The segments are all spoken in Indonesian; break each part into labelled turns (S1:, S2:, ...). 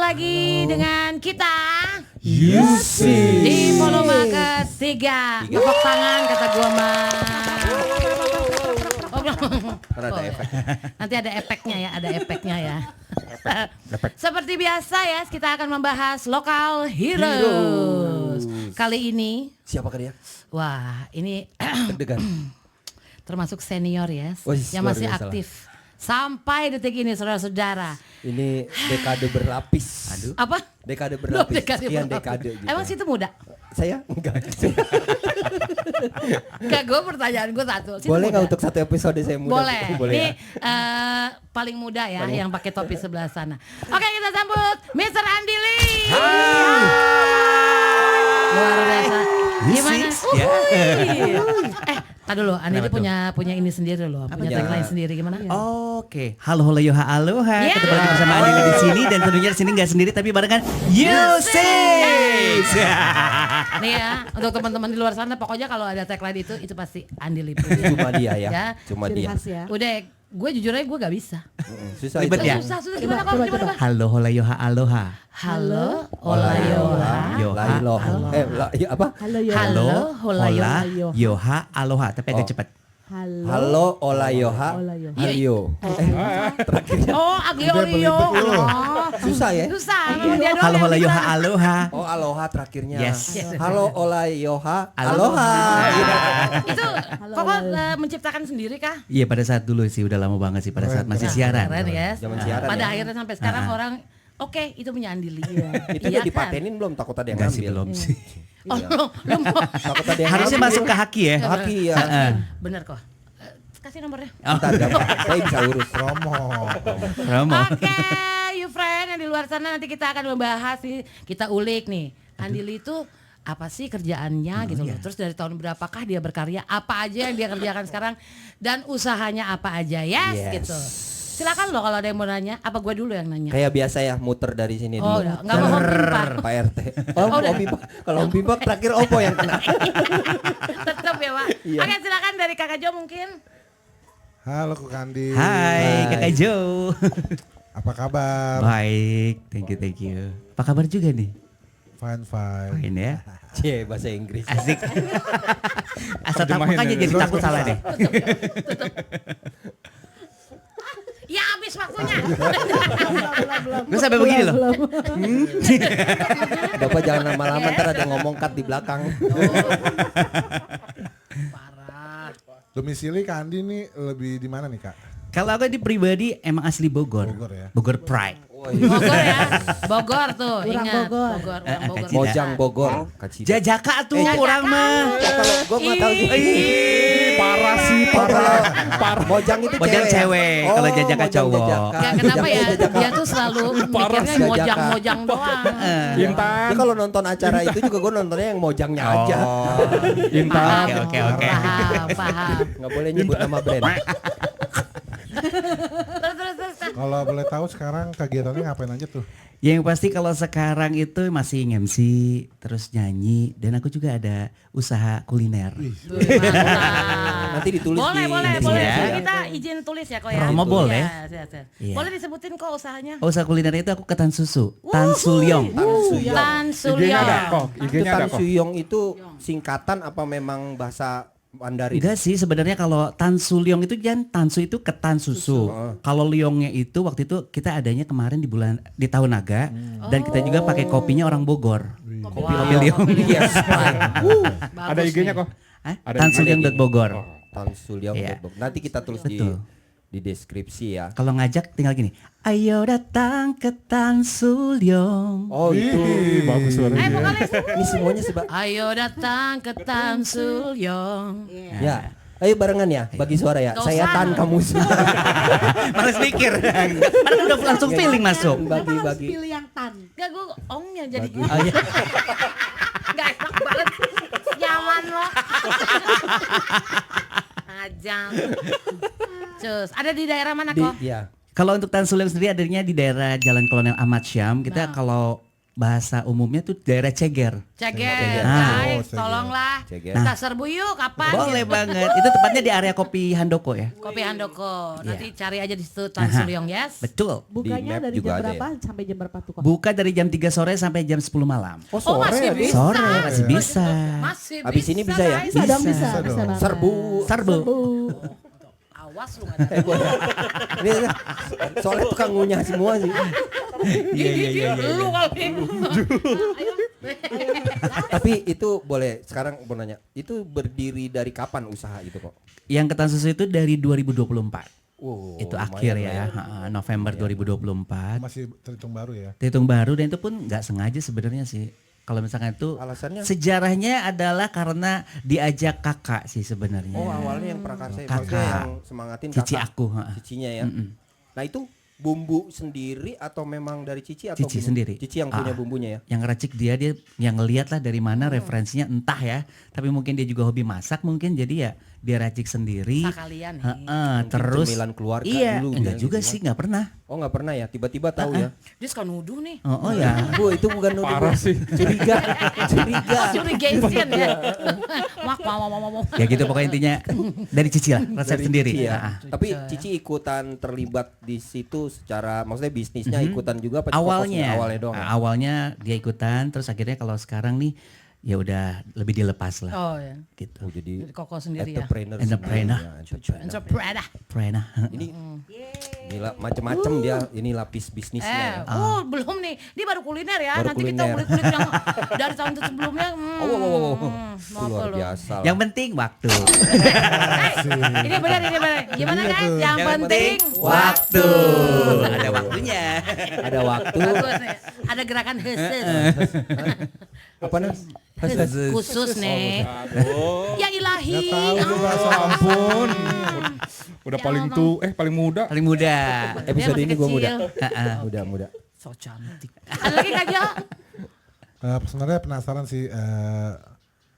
S1: lagi dengan kita
S2: Yusi
S1: di volume ketiga. Tepuk tangan kata gua mah.
S2: Ada efek.
S1: Nanti ada efeknya ya, ada efeknya ya. Seperti biasa ya, kita akan membahas Local Heroes. Kali ini,
S2: Siapakah dia?
S1: wah ini
S2: Deg-degan.
S1: termasuk senior ya,
S2: Wih,
S1: yang masih
S2: luar biasa lah.
S1: aktif. Sampai detik ini saudara-saudara.
S2: Ini dekade berlapis. Aduh.
S1: Apa?
S2: Dekade berlapis. Sekian
S1: berlapis.
S2: dekade gitu.
S1: Emang situ muda?
S2: Saya enggak.
S1: Enggak, gue pertanyaan gue satu. Situ
S2: Boleh
S1: muda?
S2: nggak untuk satu episode saya muda?
S1: Boleh. Ini
S2: ya?
S1: paling muda ya, yang pakai topi sebelah sana. Oke, kita sambut Mr. Andi Lee. Luar biasa. Gimana?
S3: Ya.
S1: Tadi dulu, Andi Lee punya ini sendiri loh, punya
S2: tuh?
S1: tagline sendiri gimana?
S3: Oke, halo halo yoha aloha.
S1: Yeah.
S3: Ketemu lagi bersama Andi di sini dan tentunya di sini nggak sendiri tapi barengan Yusi.
S1: Nih ya, untuk teman-teman di luar sana, pokoknya kalau ada tagline itu pasti Andi Lee.
S2: Cuma dia ya.
S1: Ya.
S2: Cuma
S4: Ciri
S2: dia.
S4: khas ya.
S1: Udah, gue jujur aja gue gak bisa.
S2: Susah
S3: Ribet
S2: itu.
S3: ya?
S1: Susah, gimana kok? Gimana?
S3: Halo halo yoha aloha.
S1: Halo, olayoha.
S3: Yoha.
S2: Apa?
S4: Halo ya.
S1: Halo,
S3: Hola
S4: Holayoha.
S3: yoha aloha tapi agak cepat.
S2: Halo Olayoha.
S4: Olayoha.
S2: Alio. Terakhirnya
S1: Oh, Agio Olio. Oh,
S2: susah ya?
S1: susah. Memang dia doang
S3: Halo
S1: yang
S3: halo
S1: bisa.
S3: yoha aloha.
S2: Oh Aloha terakhirnya.
S3: Yes.
S2: Halo Olayoha.
S3: Aloha.
S2: Aloha.
S1: Itu Koko menciptakan sendiri kah?
S3: Iya pada saat dulu sih udah lama banget sih pada saat masih siaran.
S1: Keren ya.
S2: Zaman siaran
S1: Pada
S2: ya.
S1: akhirnya sampai sekarang orang oke, itu punya Andi Lee.
S2: Itu
S1: Iya
S2: udah dipatenin belum? Takut ada yang
S3: Enggak sih
S2: ngambil.
S3: belum sih.
S1: Oh, lu mau.
S2: Takut ada yang
S3: Harusnya
S2: ngambil.
S3: masuk ke haki ya.
S2: Haki ya.
S1: Bener kok. Kasih nomornya.
S2: Ntar gampang. Saya bisa urus.
S5: Promo.
S3: Romo.
S1: Oke, you friend yang di luar sana, nanti kita akan membahas nih, kita ulik nih. Andi Lee itu apa sih kerjaannya gitu loh. Terus dari tahun berapakah dia berkarya, apa aja yang dia kerjakan sekarang dan usahanya apa aja, yes. Gitu. Silakan loh kalau ada yang mau nanya, apa gue dulu yang nanya?
S2: Kayak biasa ya muter dari sini
S1: Oh,
S2: dulu.
S1: udah, nggak mau Om Pimpa.
S2: Pak RT. Oh,
S1: udah.
S2: Om Pimpa. Kalau Om Pimpa terakhir Opo yang kena.
S1: Tetap ya Pak.
S2: Iya.
S1: Oke, silakan dari Kakak Jo mungkin.
S5: Halo Kak Kandi.
S3: Hai Kakak Jo.
S5: Apa kabar?
S3: Baik, thank you. Apa kabar juga nih?
S5: Fine.
S3: Fine ya.
S2: Cie, bahasa Inggris.
S3: Asik. Asal tak makanya jadi takut salah deh.
S1: Ya habis waktunya.
S3: Gue sampai begini loh.
S2: Bapak jangan lama-lama ntar ada ngomong cut di belakang.
S1: Parah.
S5: Domisili Kak Andi nih lebih di mana nih Kak?
S3: Kalau aku di pribadi emang asli Bogor.
S5: Bogor ya.
S3: Bogor Pride.
S1: Bogor ya. Bogor tuh,
S4: Orang
S1: ingat.
S4: Bogor.
S1: Bogor, orang Bogor.
S3: Kacida.
S2: Mojang Bogor. Kacida.
S3: Jajaka tuh orang mah.
S2: Kalau gua nggak tahu sih.
S5: Parah sih,
S2: Parah. Mojang itu
S3: Mojang cewek, kalau Jajaka
S2: Mojang
S3: cowok.
S2: Jajaka.
S1: Gak kenapa ya,
S2: Jajaka.
S1: dia tuh selalu mikirnya
S2: Jajaka.
S1: mojang-mojang doang.
S2: Dia kalau nonton acara itu juga gue nontonnya yang Mojangnya aja.
S1: Paham,
S3: Oke.
S1: paham.
S2: Nggak boleh nyebut nama brand.
S1: Terus.
S5: Kalau boleh tahu sekarang kegiatannya ngapain aja tuh?
S3: Yang pasti kalau sekarang itu masih MC, terus nyanyi, dan aku juga ada usaha kuliner.
S2: Nanti ditulis
S1: Boleh,
S2: di
S1: boleh.
S3: ya.
S1: Kita izin tulis ya kok ya.
S3: Promo boleh.
S1: Iya.
S3: Iya.
S1: Boleh disebutin kok usahanya.
S3: Usaha kuliner itu aku ketan susu, Tan Sulyong.
S1: Tan
S6: IG-nya
S1: Sulyong.
S6: ada kok,
S2: Itu
S6: IG-nya ada
S2: Tan
S6: kok.
S2: Suyong itu singkatan apa memang bahasa Mandarin?
S3: Enggak sih sebenarnya kalau Tan Sulyong itu jangan Tansu itu ketan susu. Kalau Lyongnya itu waktu itu kita adanya kemarin di tahun naga dan kita juga pakai kopinya orang Bogor. Kopi Lyong.
S2: Yes.
S6: Ada IG-nya kok.
S3: Hah?
S6: Ada
S3: Tan
S6: IG.
S3: Sulyong Bogor.
S2: Tan Sulyong.
S3: Iya.
S2: Nanti kita tulis
S3: Betul.
S2: di deskripsi ya.
S3: Kalau ngajak tinggal gini. Ayo datang ke Tan Sulyong.
S2: Oh itu.
S6: Bagus suaranya.
S1: Vokalis.
S2: Ini semuanya sebab.
S1: Ayo datang ke Tan Sulyong.
S2: Ya. Ayo barengan ya, bagi suara ya.
S1: Nggak
S2: Saya
S1: usah.
S2: Tan, kamu semua.
S3: Males mikir. Padahal udah langsung feeling masuk.
S2: Bagi-bagi.
S4: Pilih yang tan.
S1: Gak gue ongnya jadi.
S3: Oh, iya.
S1: Gak enak banget. Nyaman lo. Ajang. Cus, ada di daerah mana kok?
S2: Ya.
S3: Kalau untuk Tan Sulyong sendiri adanya di daerah Jalan Kolonel Ahmad Syam. Kita kalau bahasa umumnya tuh daerah Ceger.
S1: Ceger,
S3: Ah.
S1: guys,
S5: Oh, Ceger.
S1: tolonglah.
S2: Ceger.
S1: Kita serbu yuk kapan?
S3: Boleh
S1: gitu.
S3: banget. Itu tepatnya di area Kopi Handoko ya.
S1: Kopi Handoko. Nanti
S3: Iya.
S1: cari aja di situ Tan Suryong, yes.
S3: Betul.
S4: Bukanya
S2: map
S4: dari
S2: juga
S4: jam
S2: ada
S4: berapa sampai jam berapa tuh kok?
S3: Buka dari jam 3 sore sampai jam 10 malam.
S2: Oh,
S1: Oh, masih
S2: Adi.
S1: bisa.
S3: Sore masih bisa.
S1: Masih
S2: Habis ini bisa ya?
S1: guys.
S4: Bisa dong,
S3: Bisa.
S4: bisa
S5: dong.
S4: banget.
S2: Serbu.
S3: Serbu.
S1: Awas lu nggak ada.
S2: Ini soalnya tukang ngunyah semua sih.
S3: Iya.
S1: Lu kali. Ayo.
S2: Tapi itu boleh sekarang mau nanya, itu berdiri dari kapan usaha itu kok?
S3: Yang ketan susu itu dari 2024.
S2: Wow,
S3: Itu
S2: lumayan
S3: akhir
S2: lah
S3: ya, November 2024.
S5: Masih terhitung baru ya.
S3: Hitung baru dan itu pun nggak sengaja sebenarnya sih. Kalau misalkan itu
S2: Alasannya?
S3: sejarahnya adalah karena diajak kakak sih sebenarnya.
S2: Oh, awalnya yang prakarsa
S3: Kakak.
S2: maksudnya yang semangatin
S3: Cici
S2: kakak.
S3: aku, ha.
S2: Cicinya ya. Nah, itu bumbu sendiri atau memang dari Cici atau
S3: Cici
S2: bumbu?
S3: sendiri.
S2: Cici yang punya bumbunya ya.
S3: Yang ngeracik dia yang ngeliat lah dari mana referensinya entah ya. Tapi mungkin dia juga hobi masak mungkin jadi ya dia racik sendiri.
S1: Sekalian nih.
S3: Heeh,
S2: Mungkin
S3: terus
S2: cemilan keluarga
S3: iya,
S2: dulu
S3: enggak
S2: dia
S3: juga
S2: gitu
S3: sih
S2: kan.
S3: nggak pernah.
S2: Oh, nggak pernah ya, tiba-tiba tahu ya.
S1: Dia suka nuduh nih.
S3: Oh ya.
S2: Bu, itu bukan nuduh.
S6: Parah
S2: Bu.
S6: sih.
S2: Curiga. Curiga.
S1: Surigation ya. Mak mau.
S3: Ya gitu pokoknya intinya dari Cici lah resep
S2: Dari
S3: sendiri.
S2: Cici ya.
S3: Ah.
S2: Tapi Cici ikutan terlibat di situ secara maksudnya bisnisnya ikutan juga apa
S3: Awalnya,
S2: fokusnya awalnya doang? Ya?
S3: awalnya dia ikutan, terus akhirnya kalau sekarang nih ya udah lebih dilepas lah.
S1: Oh ya.
S3: Gitu.
S2: Oh, jadi
S1: Jadi Koko sendiri ya.
S2: entrepreneur.
S3: Entrepreneur.
S2: sendiri ya, entrepreneur.
S1: Entrepreneur.
S3: Pernah.
S2: Ini gila macem-macem dia ini lapis bisnisnya. ya.
S1: Belum nih. Dia baru kuliner ya.
S2: Baru
S1: Nanti kita
S2: kuliner.
S1: kulit-kulit yang dari tahun sebelumnya.
S2: Oh,
S1: Mau
S2: luar
S1: apa lu?
S2: biasa. lah.
S3: Yang penting waktu.
S1: Ini benar. Gimana guys? Yang penting
S3: waktu. Ada waktunya.
S2: Ada waktu.
S1: Bagus nih. Ada gerakan khusus.
S2: Apa nih?
S1: Khusus nih. Ya ilahi.
S5: Nggak tahu
S1: Ah.
S5: juga
S6: Oh, ampun. Udah
S1: Ya
S6: paling
S1: Allah.
S6: paling muda.
S3: Paling muda.
S2: Episode
S1: Dia
S2: ini
S1: masih
S2: gue muda.
S1: kecil.
S2: Muda.
S1: So cantik. Ada lagi Kak Jo?
S5: Sebenarnya penasaran sih,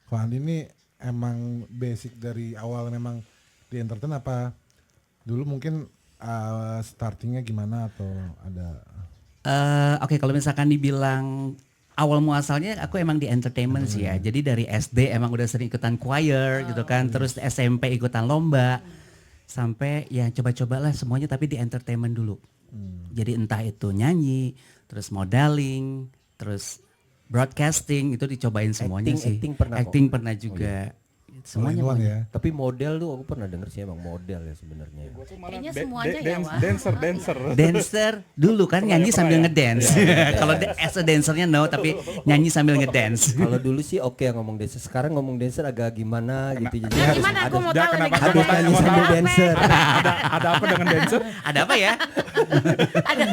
S5: Ko Andi ini emang basic dari awal memang di entertain apa dulu mungkin startingnya gimana atau ada?
S3: Oke, kalau misalkan dibilang awal muasalnya aku emang di entertainment sih ya. Jadi dari SD emang udah sering ikutan choir gitu kan. Terus SMP ikutan lomba. Sampai ya coba-cobalah semuanya tapi di entertainment dulu. Jadi entah itu nyanyi, terus modeling, terus broadcasting itu dicobain semuanya sih.
S2: Acting pernah kok.
S3: Acting pernah juga. Semuanya.
S5: All in one
S3: pokoknya.
S5: ya.
S2: Tapi model tuh aku pernah denger sih emang model ya sebenarnya.
S1: Kayaknya semuanya ya, Wak.
S6: Dancer.
S3: Dancer dulu kan nyanyi sambil ngedance. Kalau as a dancernya no, tapi nyanyi sambil ngedance.
S2: Kalau dulu sih oke ngomong dancer, sekarang ngomong dancer agak gimana gitu. Jadi
S1: Nah,
S2: harus
S1: gimana aku mau
S6: Dia
S1: tahu
S6: kenapa
S1: nih.
S2: harus nyanyi sambil dancer.
S6: Ada apa dengan dancer?
S3: Ada apa ya?
S4: Ada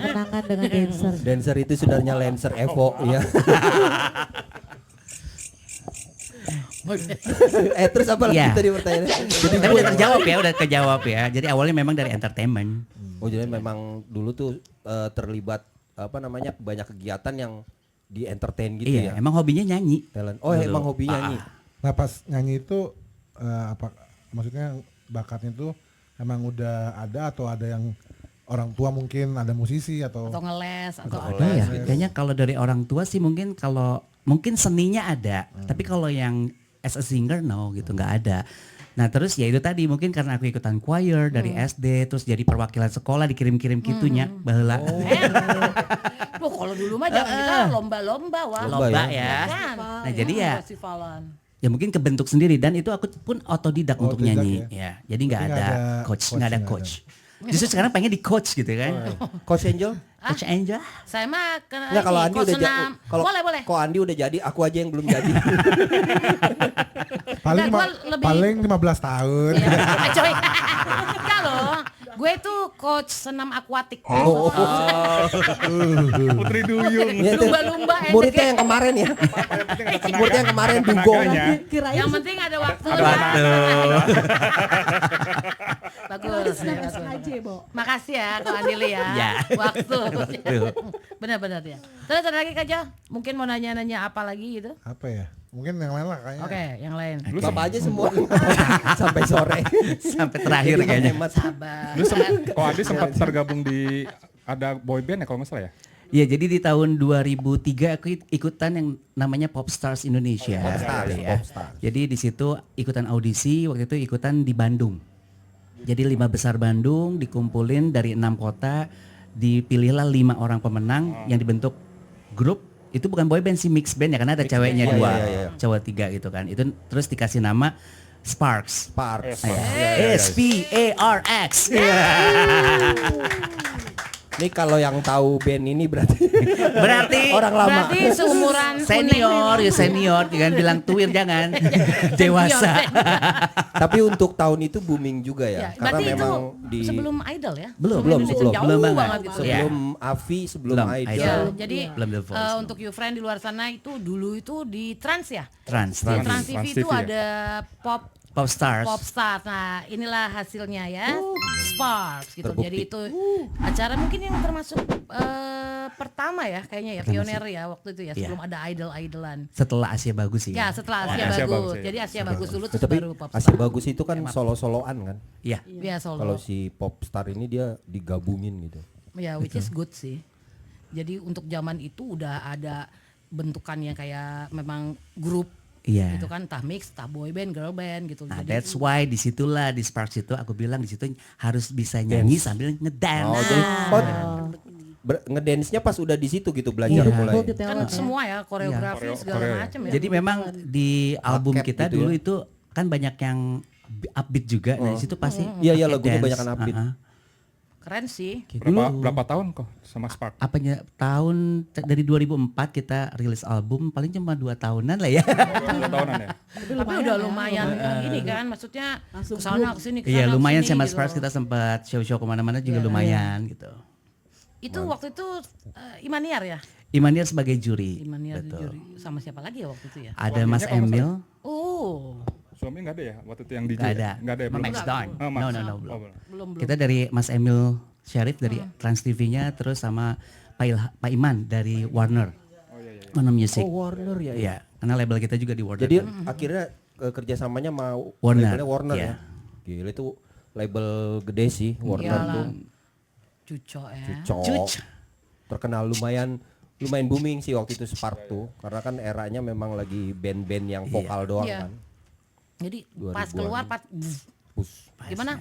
S4: kenangan dengan dancer.
S2: Dancer itu saudaranya Lancer Evo ya. Terus apa lagi
S3: Iya.
S2: tadi pertanyaannya? Jadi
S3: Tapi udah terjawab ya. Jadi awalnya memang dari entertainment.
S2: oh jadi memang dulu tuh terlibat apa namanya banyak kegiatan yang di entertain gitu
S3: Iya,
S2: ya.
S3: emang hobinya nyanyi.
S2: Talent. Oh
S3: Dulu.
S2: emang hobi nyanyi.
S5: Nah pas nyanyi itu apa maksudnya bakatnya itu emang udah ada atau ada yang orang tua mungkin ada musisi atau
S1: Atau ngeles atau
S3: Ada ya. Kayaknya kalau dari orang tua sih mungkin mungkin seninya ada, tapi kalau yang as a singer no gitu nggak ada. Nah terus ya itu tadi mungkin karena aku ikutan choir dari SD terus jadi perwakilan sekolah dikirim-kirim gitunya baheula.
S1: Tuh kalau dulu mah jangan kita lomba-lomba wah.
S3: Lomba
S2: ya.
S3: ya.
S1: Kan?
S3: Nah jadi ya
S1: Festivalan.
S3: ya mungkin kebentuk sendiri dan itu aku pun otodidak untuk
S5: Otodidak
S3: nyanyi
S5: ya?
S3: ya. Jadi nggak
S5: Berarti
S3: ada
S5: nggak ada
S3: coach,
S5: coach,
S3: nggak ada
S5: nggak
S3: coach. Justru sekarang pengen di coach gitu kan.
S2: Coach Angel?
S3: Coach Angel.
S1: Saya mah
S2: Nggak kalau Andi udah jadi.
S1: Boleh.
S2: Kalau Andi udah jadi, aku aja yang belum jadi.
S5: paling
S1: Enggak, gua lebih-
S5: paling 15 tahun.
S1: Iya. Coy. Enggak loh. Gue tuh coach senam akuatik.
S2: Oh.
S6: Putri Duyung.
S2: Iya, tuh.
S1: Lumba-lumba
S2: Muridnya yang kemarin ya. Muridnya yang kemarin dugong.
S4: Kirain
S1: Yang penting ada waktu.
S6: Ada
S3: waktu.
S1: Bagus.
S4: senang
S1: bagus.
S4: SKJ, Bo.
S1: Makasih ya Kak Andili ya.
S3: Ya.
S1: Waktu.
S3: Betul.
S1: Benar-benar ya. Terus ada lagi Kak Jo? Mungkin mau nanya-nanya apa lagi gitu?
S5: Apa ya? Mungkin yang lain lah kayaknya.
S1: Oke, yang lain.
S2: Bapak aja semua sampai sore.
S3: Sampai terakhir
S2: Jadi
S3: kayaknya.
S2: menghemat.
S1: Sabar.
S6: Kok Adi sempat tergabung di ada boy band ya kalau nggak salah ya?
S3: Ya, jadi di tahun 2003 aku ikutan yang namanya Popstars Indonesia.
S2: Popstars,
S3: gitu ya.
S2: Popstars.
S3: Jadi di situ ikutan audisi, waktu itu ikutan di Bandung. Jadi 5 besar Bandung dikumpulin dari 6 kota, dipilihlah 5 orang pemenang yang dibentuk grup. Itu bukan boy band sih, mix band ya, karena ada ceweknya
S2: band.
S3: 2,
S2: Iya.
S3: cowok 3 gitu kan. Itu terus dikasih nama Sparks.
S2: Sparks.
S3: SPARX.
S2: Ini kalau yang tahu band ini berarti
S3: Berarti
S2: orang lama.
S1: Berarti seumuran
S3: senior, ya senior, jangan bilang tuir, jangan. Dewasa.
S2: Tapi untuk tahun itu booming juga ya.
S1: Ya,
S2: Karena
S1: berarti itu
S2: memang di
S1: sebelum Idol ya?
S3: Belum,
S1: Indonesia
S2: belum.
S1: jauh
S3: Belum banget.
S1: banget gitu.
S2: sebelum Avi, sebelum
S3: Belum,
S2: Idol.
S1: Ya,
S3: Idol.
S1: jadi
S3: Belum The Voice.
S1: untuk you friend di luar sana itu dulu itu di Trans ya?
S3: Trans.
S1: Di
S6: Trans.
S1: Trans TV
S6: Trans
S1: itu
S6: TV ya?
S1: ada
S3: Popstars.
S1: Popstar. Nah, inilah hasilnya ya. Sparks gitu.
S2: Terbukti.
S1: Jadi itu acara mungkin yang termasuk pertama ya kayaknya ya, pioner ya waktu itu ya, sebelum ada idol-idolan.
S3: Setelah Asia Bagus sih.
S1: Ya, setelah Asia
S6: Asia
S1: Bagus.
S6: Bagus ya.
S1: Jadi Asia Bagus dulu terus
S2: Tapi
S1: baru Popstar.
S2: Asia Bagus itu kan solo-soloan kan.
S3: Iya.
S1: Ya, solo.
S2: Kalau si Popstar ini dia digabungin gitu.
S1: Ya, which is good sih. Jadi untuk zaman itu udah ada bentukannya kayak memang grup
S3: Iya.
S1: gitu kan, entah mix, entah boy band, girl band gitu.
S3: Nah,
S1: Jadi
S3: that's why disitulah di Sparks itu aku bilang di situ harus bisa nyanyi sambil ngedance.
S2: Oh, jadi ngedance-nya pas udah di situ gitu belajar
S3: Iya.
S2: mulai.
S1: kan semua ya koreografi segala
S6: Koreo.
S1: macam ya.
S3: Jadi memang di album
S2: Paket
S3: kita
S2: gitu
S3: dulu
S2: ya.
S3: itu kan banyak yang upbeat juga. Nah, di situ pasti
S2: Iya, lagunya
S3: dance.
S2: banyakan upbeat.
S1: keren sih.
S6: Berapa tahun kok sama Spark?
S3: Apanya tahun dari 2004 kita rilis album paling cuma 2 tahunan lah ya.
S6: 2 tahunan ya?
S1: Tapi udah lumayan ini kan, maksudnya
S4: Langsung
S1: kesana kesini kesana
S3: Iya, lumayan
S1: kesini
S3: sama
S1: gitu.
S3: Sparks kita sempat show-show kemana-mana juga lumayan gitu.
S1: Itu waktu itu Imaniar ya?
S3: Imaniar sebagai juri.
S1: Imaniar
S3: Betul.
S1: juri sama siapa lagi ya waktu itu ya?
S3: Ada
S6: Suaminya
S3: Mas
S6: kalau nggak
S3: Emil,
S1: Oh,
S6: Suami nggak ada ya waktu itu yang DJ?
S3: nggak ada.
S6: Nggak ada ya? Belum.
S3: Max Dawn.
S6: Oh, Max.
S3: No, no, no,
S6: Oh,
S3: belum.
S6: belum.
S1: belum.
S3: Kita dari Mas Emil Syarif dari Trans TV-nya, terus sama Pak Iman dari Warner. Warner Music.
S2: Oh, Warner ya.
S3: Iya, karena label kita juga di Warner.
S2: Jadi akhirnya kerjasamanya mau
S3: Warner,
S2: labelnya Warner
S3: iya.
S2: ya. Gila itu label gede sih Warner
S1: Iyalah.
S2: tuh.
S1: Cuco ya.
S2: Cocok. Terkenal lumayan booming sih waktu itu Spark tuh karena kan eranya memang lagi band-band yang vokal doang
S1: Iya.
S2: kan.
S1: Jadi
S2: 2000-an.
S1: pas keluar
S2: Bus.
S1: gimana?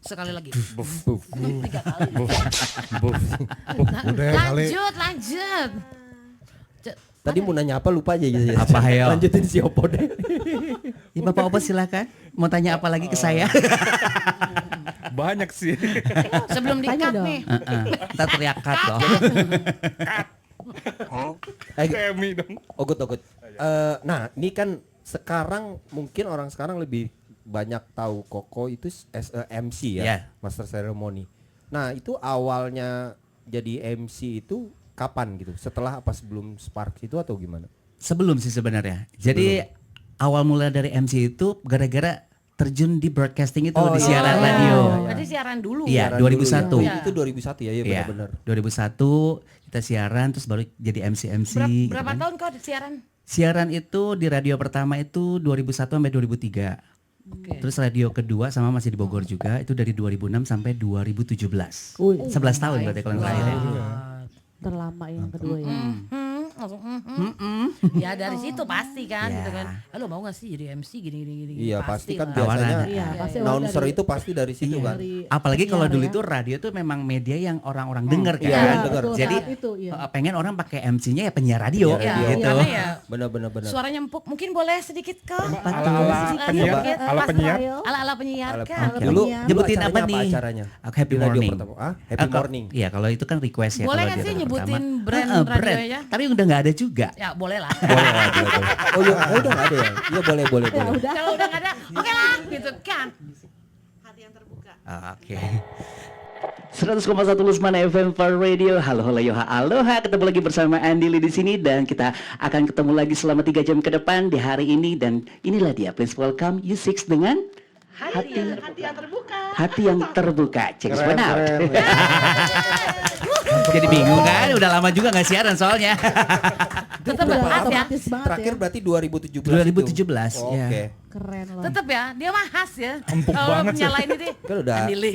S1: Sekali lagi.
S2: Buf, buf.
S1: 3 kali.
S5: Udah kali.
S1: Lanjut.
S2: Tadi mau nanya apa lupa aja gitu ya.
S3: Apa, ayo?
S2: Lanjutin si Opo deh.
S3: Ya, Bapak Opo silakan. Mau tanya apa lagi ke saya?
S6: Banyak sih.
S1: Sebelum
S4: Tanya
S1: di-cut
S4: dong.
S1: nih.
S3: Kita teriak cut loh.
S6: Kemi dong.
S2: Ogut. Nah, ini kan sekarang mungkin orang sekarang lebih banyak tahu Koko itu as a MC ya,
S3: Yeah.
S2: Master Ceremony. Nah, itu awalnya jadi MC itu kapan gitu? Setelah apa sebelum Spark itu atau gimana?
S3: Sebelum sih sebenarnya. Jadi awal mula dari MC itu gara-gara terjun di broadcasting itu di siaran radio.
S1: Berarti siaran dulu.
S3: Iya,
S2: Siaran
S3: 2001.
S2: dulu ya.
S1: Iya.
S2: Itu 2001 ya, iya
S3: Iya,
S2: benar-benar.
S3: 2001 kita siaran terus baru jadi MC gitu
S1: Berapa
S3: kan.
S1: tahun kau di siaran?
S3: Siaran itu di radio pertama itu 2001 sampai 2003.
S1: Oke.
S3: Terus radio kedua sama masih di Bogor juga itu dari 2006 sampai 2017.
S4: Wih,
S3: 11 tahun berarti kalau yang terakhir ya.
S4: terlama yang kedua ya.
S1: Langsung ya dari situ pasti kan
S3: Ya.
S1: gitu kan. Halo mau gak sih jadi MC gini.
S2: Iya, pasti kan
S1: lah.
S2: biasanya
S4: Iya, pasti
S2: announcer
S4: dari-
S2: itu pasti dari situ kan.
S4: Dari
S3: Apalagi kalau
S4: penyiar
S3: dulu
S4: ya.
S3: itu radio itu memang media yang orang-orang dengar kan.
S2: Iya,
S4: Iya,
S2: dengar.
S4: betul,
S3: Jadi
S4: saat itu iya.
S3: pengen orang pakai MC-nya ya penyiar radio
S2: Penyiar
S1: Ya,
S2: radio.
S3: gitu.
S1: karena ya
S2: Benar.
S1: suaranya empuk. Mungkin boleh sedikit kok.
S6: Ala-ala penyiar, ala penyiar.
S1: Ala-ala penyiar kan.
S2: Dulu
S3: Nyebutin
S2: acaranya
S3: apa nih?
S2: acaranya?
S3: Aku Happy
S2: Di radio
S3: Morning.
S2: pertama. Happy Morning.
S3: Iya, kalau itu kan request ya.
S1: Boleh
S3: kalau
S1: nggak
S3: di
S1: sih
S3: radio
S1: nyebutin
S3: pertama.
S1: brand
S3: Brand.
S1: radionya?
S3: Tapi udah nggak ada juga.
S1: Ya boleh lah.
S2: Boleh. Oh iya, udah nggak ada ya? Iya boleh.
S1: Kalau udah nggak ada, oke lah gitu kan.
S3: Oke. 100,1 Lusmana FM for Radio. Halo Yoha Aloha. Ketemu lagi bersama Andy Lee di sini dan kita akan ketemu lagi selama 3 jam ke depan di hari ini dan inilah dia. Please welcome U6 dengan hati yang terbuka. Check this one out. Jadi bingung kan? Udah lama juga nggak siaran soalnya.
S1: Tetap
S4: Udah
S1: khas ya.
S4: otomatis banget
S2: Terakhir
S4: ya.
S2: berarti 2017
S3: 2017
S2: itu.
S3: ya.
S2: Oke.
S4: Keren loh.
S1: Tetap ya, dia mah khas ya.
S6: Empuk
S1: Kalau
S6: banget
S1: punya
S6: sih.
S1: lain itu
S2: Kan udah.
S1: Andili.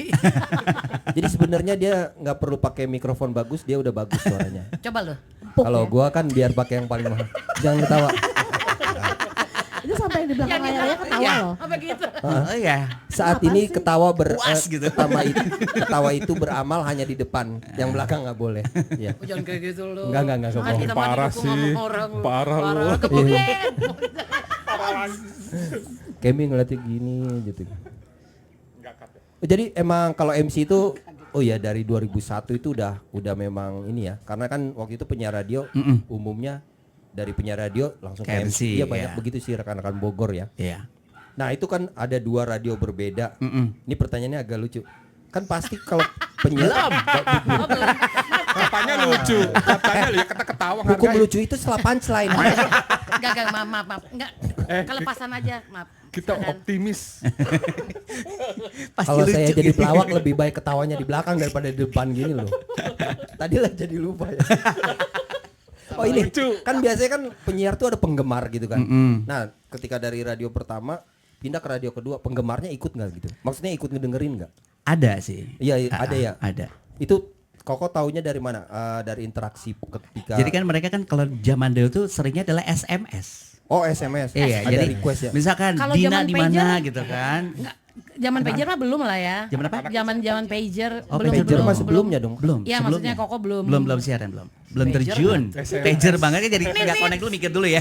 S2: Jadi sebenarnya dia nggak perlu pakai mikrofon bagus, dia udah bagus suaranya.
S1: Coba lo.
S4: Empuk
S2: Kalau
S4: ya.
S2: gua kan biar pakai yang paling mahal. Jangan ketawa.
S4: Itu sampai di belakang layarnya ketawa loh.
S1: Apa gitu?
S3: Oh iya.
S2: Saat
S4: Apa
S2: ini
S4: sih?
S2: ketawa
S3: Puas gitu.
S2: ketawa itu beramal hanya di depan, yang belakang nggak boleh. Iya.
S1: Oh, jangan kayak gitu lo.
S2: Enggak,
S1: Kan kita mah
S6: Parah
S1: didukung sama
S6: sih.
S1: orang lo.
S6: Parah lo.
S1: Kebukin.
S2: Kemi ngeliatnya gini gitu.
S6: Nggak cut ya.
S2: Jadi emang kalau MC itu oh ya dari 2001 itu udah memang ini ya. Karena kan waktu itu penyiar radio umumnya dari penyiar radio langsung ke
S3: Ke
S2: MC.
S3: MC,
S2: Iya banyak
S3: ya.
S2: begitu sih rekan-rekan Bogor ya.
S3: Iya.
S2: Nah, itu kan ada 2 radio berbeda. Ini pertanyaannya agak lucu. Kan pasti kalau penyiar
S6: Katanya lucu. Katanya ya kata ketawa
S2: hukum
S6: hargain.
S2: lucu itu setelah punchline.
S1: Enggak, maaf. Enggak. Kelepasan aja, maaf.
S6: Kita optimis.
S3: Pasti
S2: Kalau
S3: lucu
S2: saya jadi
S3: gitu.
S2: pelawak lebih baik ketawanya di belakang daripada di depan gini loh. Tadi lah jadi lupa ya. Oh ini kan biasanya kan penyiar tuh ada penggemar gitu kan. Nah ketika dari radio pertama pindah ke radio kedua, penggemarnya ikut nggak gitu? Maksudnya ikut ngedengerin nggak?
S3: Ada sih.
S2: Iya ada ya.
S3: Ada.
S2: Itu Koko taunya dari mana? Dari interaksi ketika.
S3: Jadi kan mereka kan kalau zaman dulu tuh seringnya adalah SMS.
S2: Oh SMS.
S3: Iya,
S2: Ada
S3: jadi
S2: request ya.
S3: misalkan
S1: Kalau
S3: Dina
S1: zaman
S3: di mana
S1: pager,
S3: gitu kan.
S1: Enggak. Zaman pager mah belum lah ya.
S3: Zaman apa?
S1: Zaman pager
S3: Oh,
S1: belum.
S2: Pager
S1: belum,
S2: mah sebelumnya dong.
S3: Belum.
S1: Iya, maksudnya
S3: sebelumnya.
S1: Koko belum.
S3: Belum siaran belum. Belum
S1: Pager
S3: terjun.
S6: SMS.
S3: Pager banget kan jadi nggak connect dulu mikir dulu ya.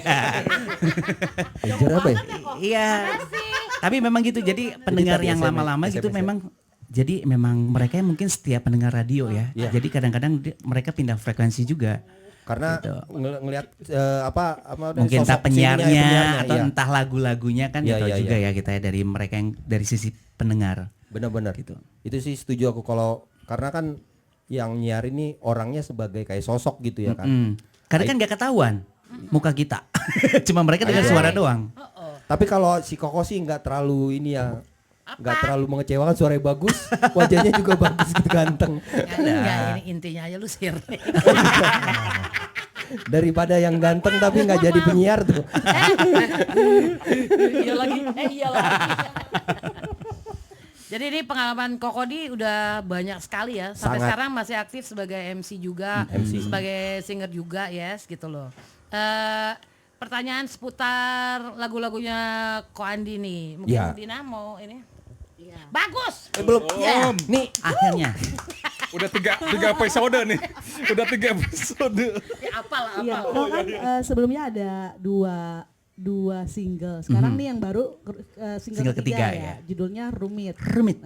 S2: Pager apa ya?
S3: Iya. Tapi memang gitu. Jadi pendengar
S2: tadi
S3: yang
S2: SMS,
S3: lama-lama gitu
S2: SMS ya?
S3: memang jadi memang mereka mungkin setiap pendengar radio ya.
S2: Iya.
S3: Jadi kadang-kadang mereka pindah frekuensi juga.
S2: Karena
S3: Gitu.
S2: ngelihat apa
S3: Mungkin entah
S2: sosok sininya,
S3: penyiarnya atau
S2: iya.
S3: entah lagu-lagunya kan
S2: Iya,
S3: gitu
S2: iya,
S3: juga
S2: iya.
S3: ya kita ya dari mereka yang dari sisi pendengar.
S2: Benar-benar
S3: Gitu.
S2: Itu sih setuju aku kalau karena kan yang nyiar ini orangnya sebagai kayak sosok gitu ya kan.
S3: Karena kan nggak ketahuan muka kita. Cuma mereka dengar
S2: Iya.
S3: suara doang.
S2: Tapi kalau si Koko sih nggak terlalu ini ya. Nggak terlalu mengecewakan, suaranya bagus, wajahnya juga bagus gitu ganteng.
S1: Enggak, ini intinya aja lu share.
S2: Daripada yang ganteng tapi nggak jadi penyiar tuh.
S1: Iya lagi. Iya lagi. Jadi ini pengalaman Kokodi udah banyak sekali ya. Sampai
S2: Sangat.
S1: sekarang masih aktif sebagai MC juga, sebagai singer juga, yes gitu loh. Pertanyaan seputar lagu-lagunya Ko Andi nih. Mungkin
S2: Ya.
S1: Dina mau ini? Bagus.
S2: Belum.
S3: Ya,
S2: Nih
S3: akhirnya.
S6: Udah tiga episode nih. Udah 3 episode.
S1: Ya apalah
S4: Iya,
S1: apa.
S4: kalau kan sebelumnya ada dua single. Sekarang nih yang baru single
S3: Single ketiga,
S4: ketiga ya.
S3: ya.
S4: Judulnya Rumit.
S3: Rumit.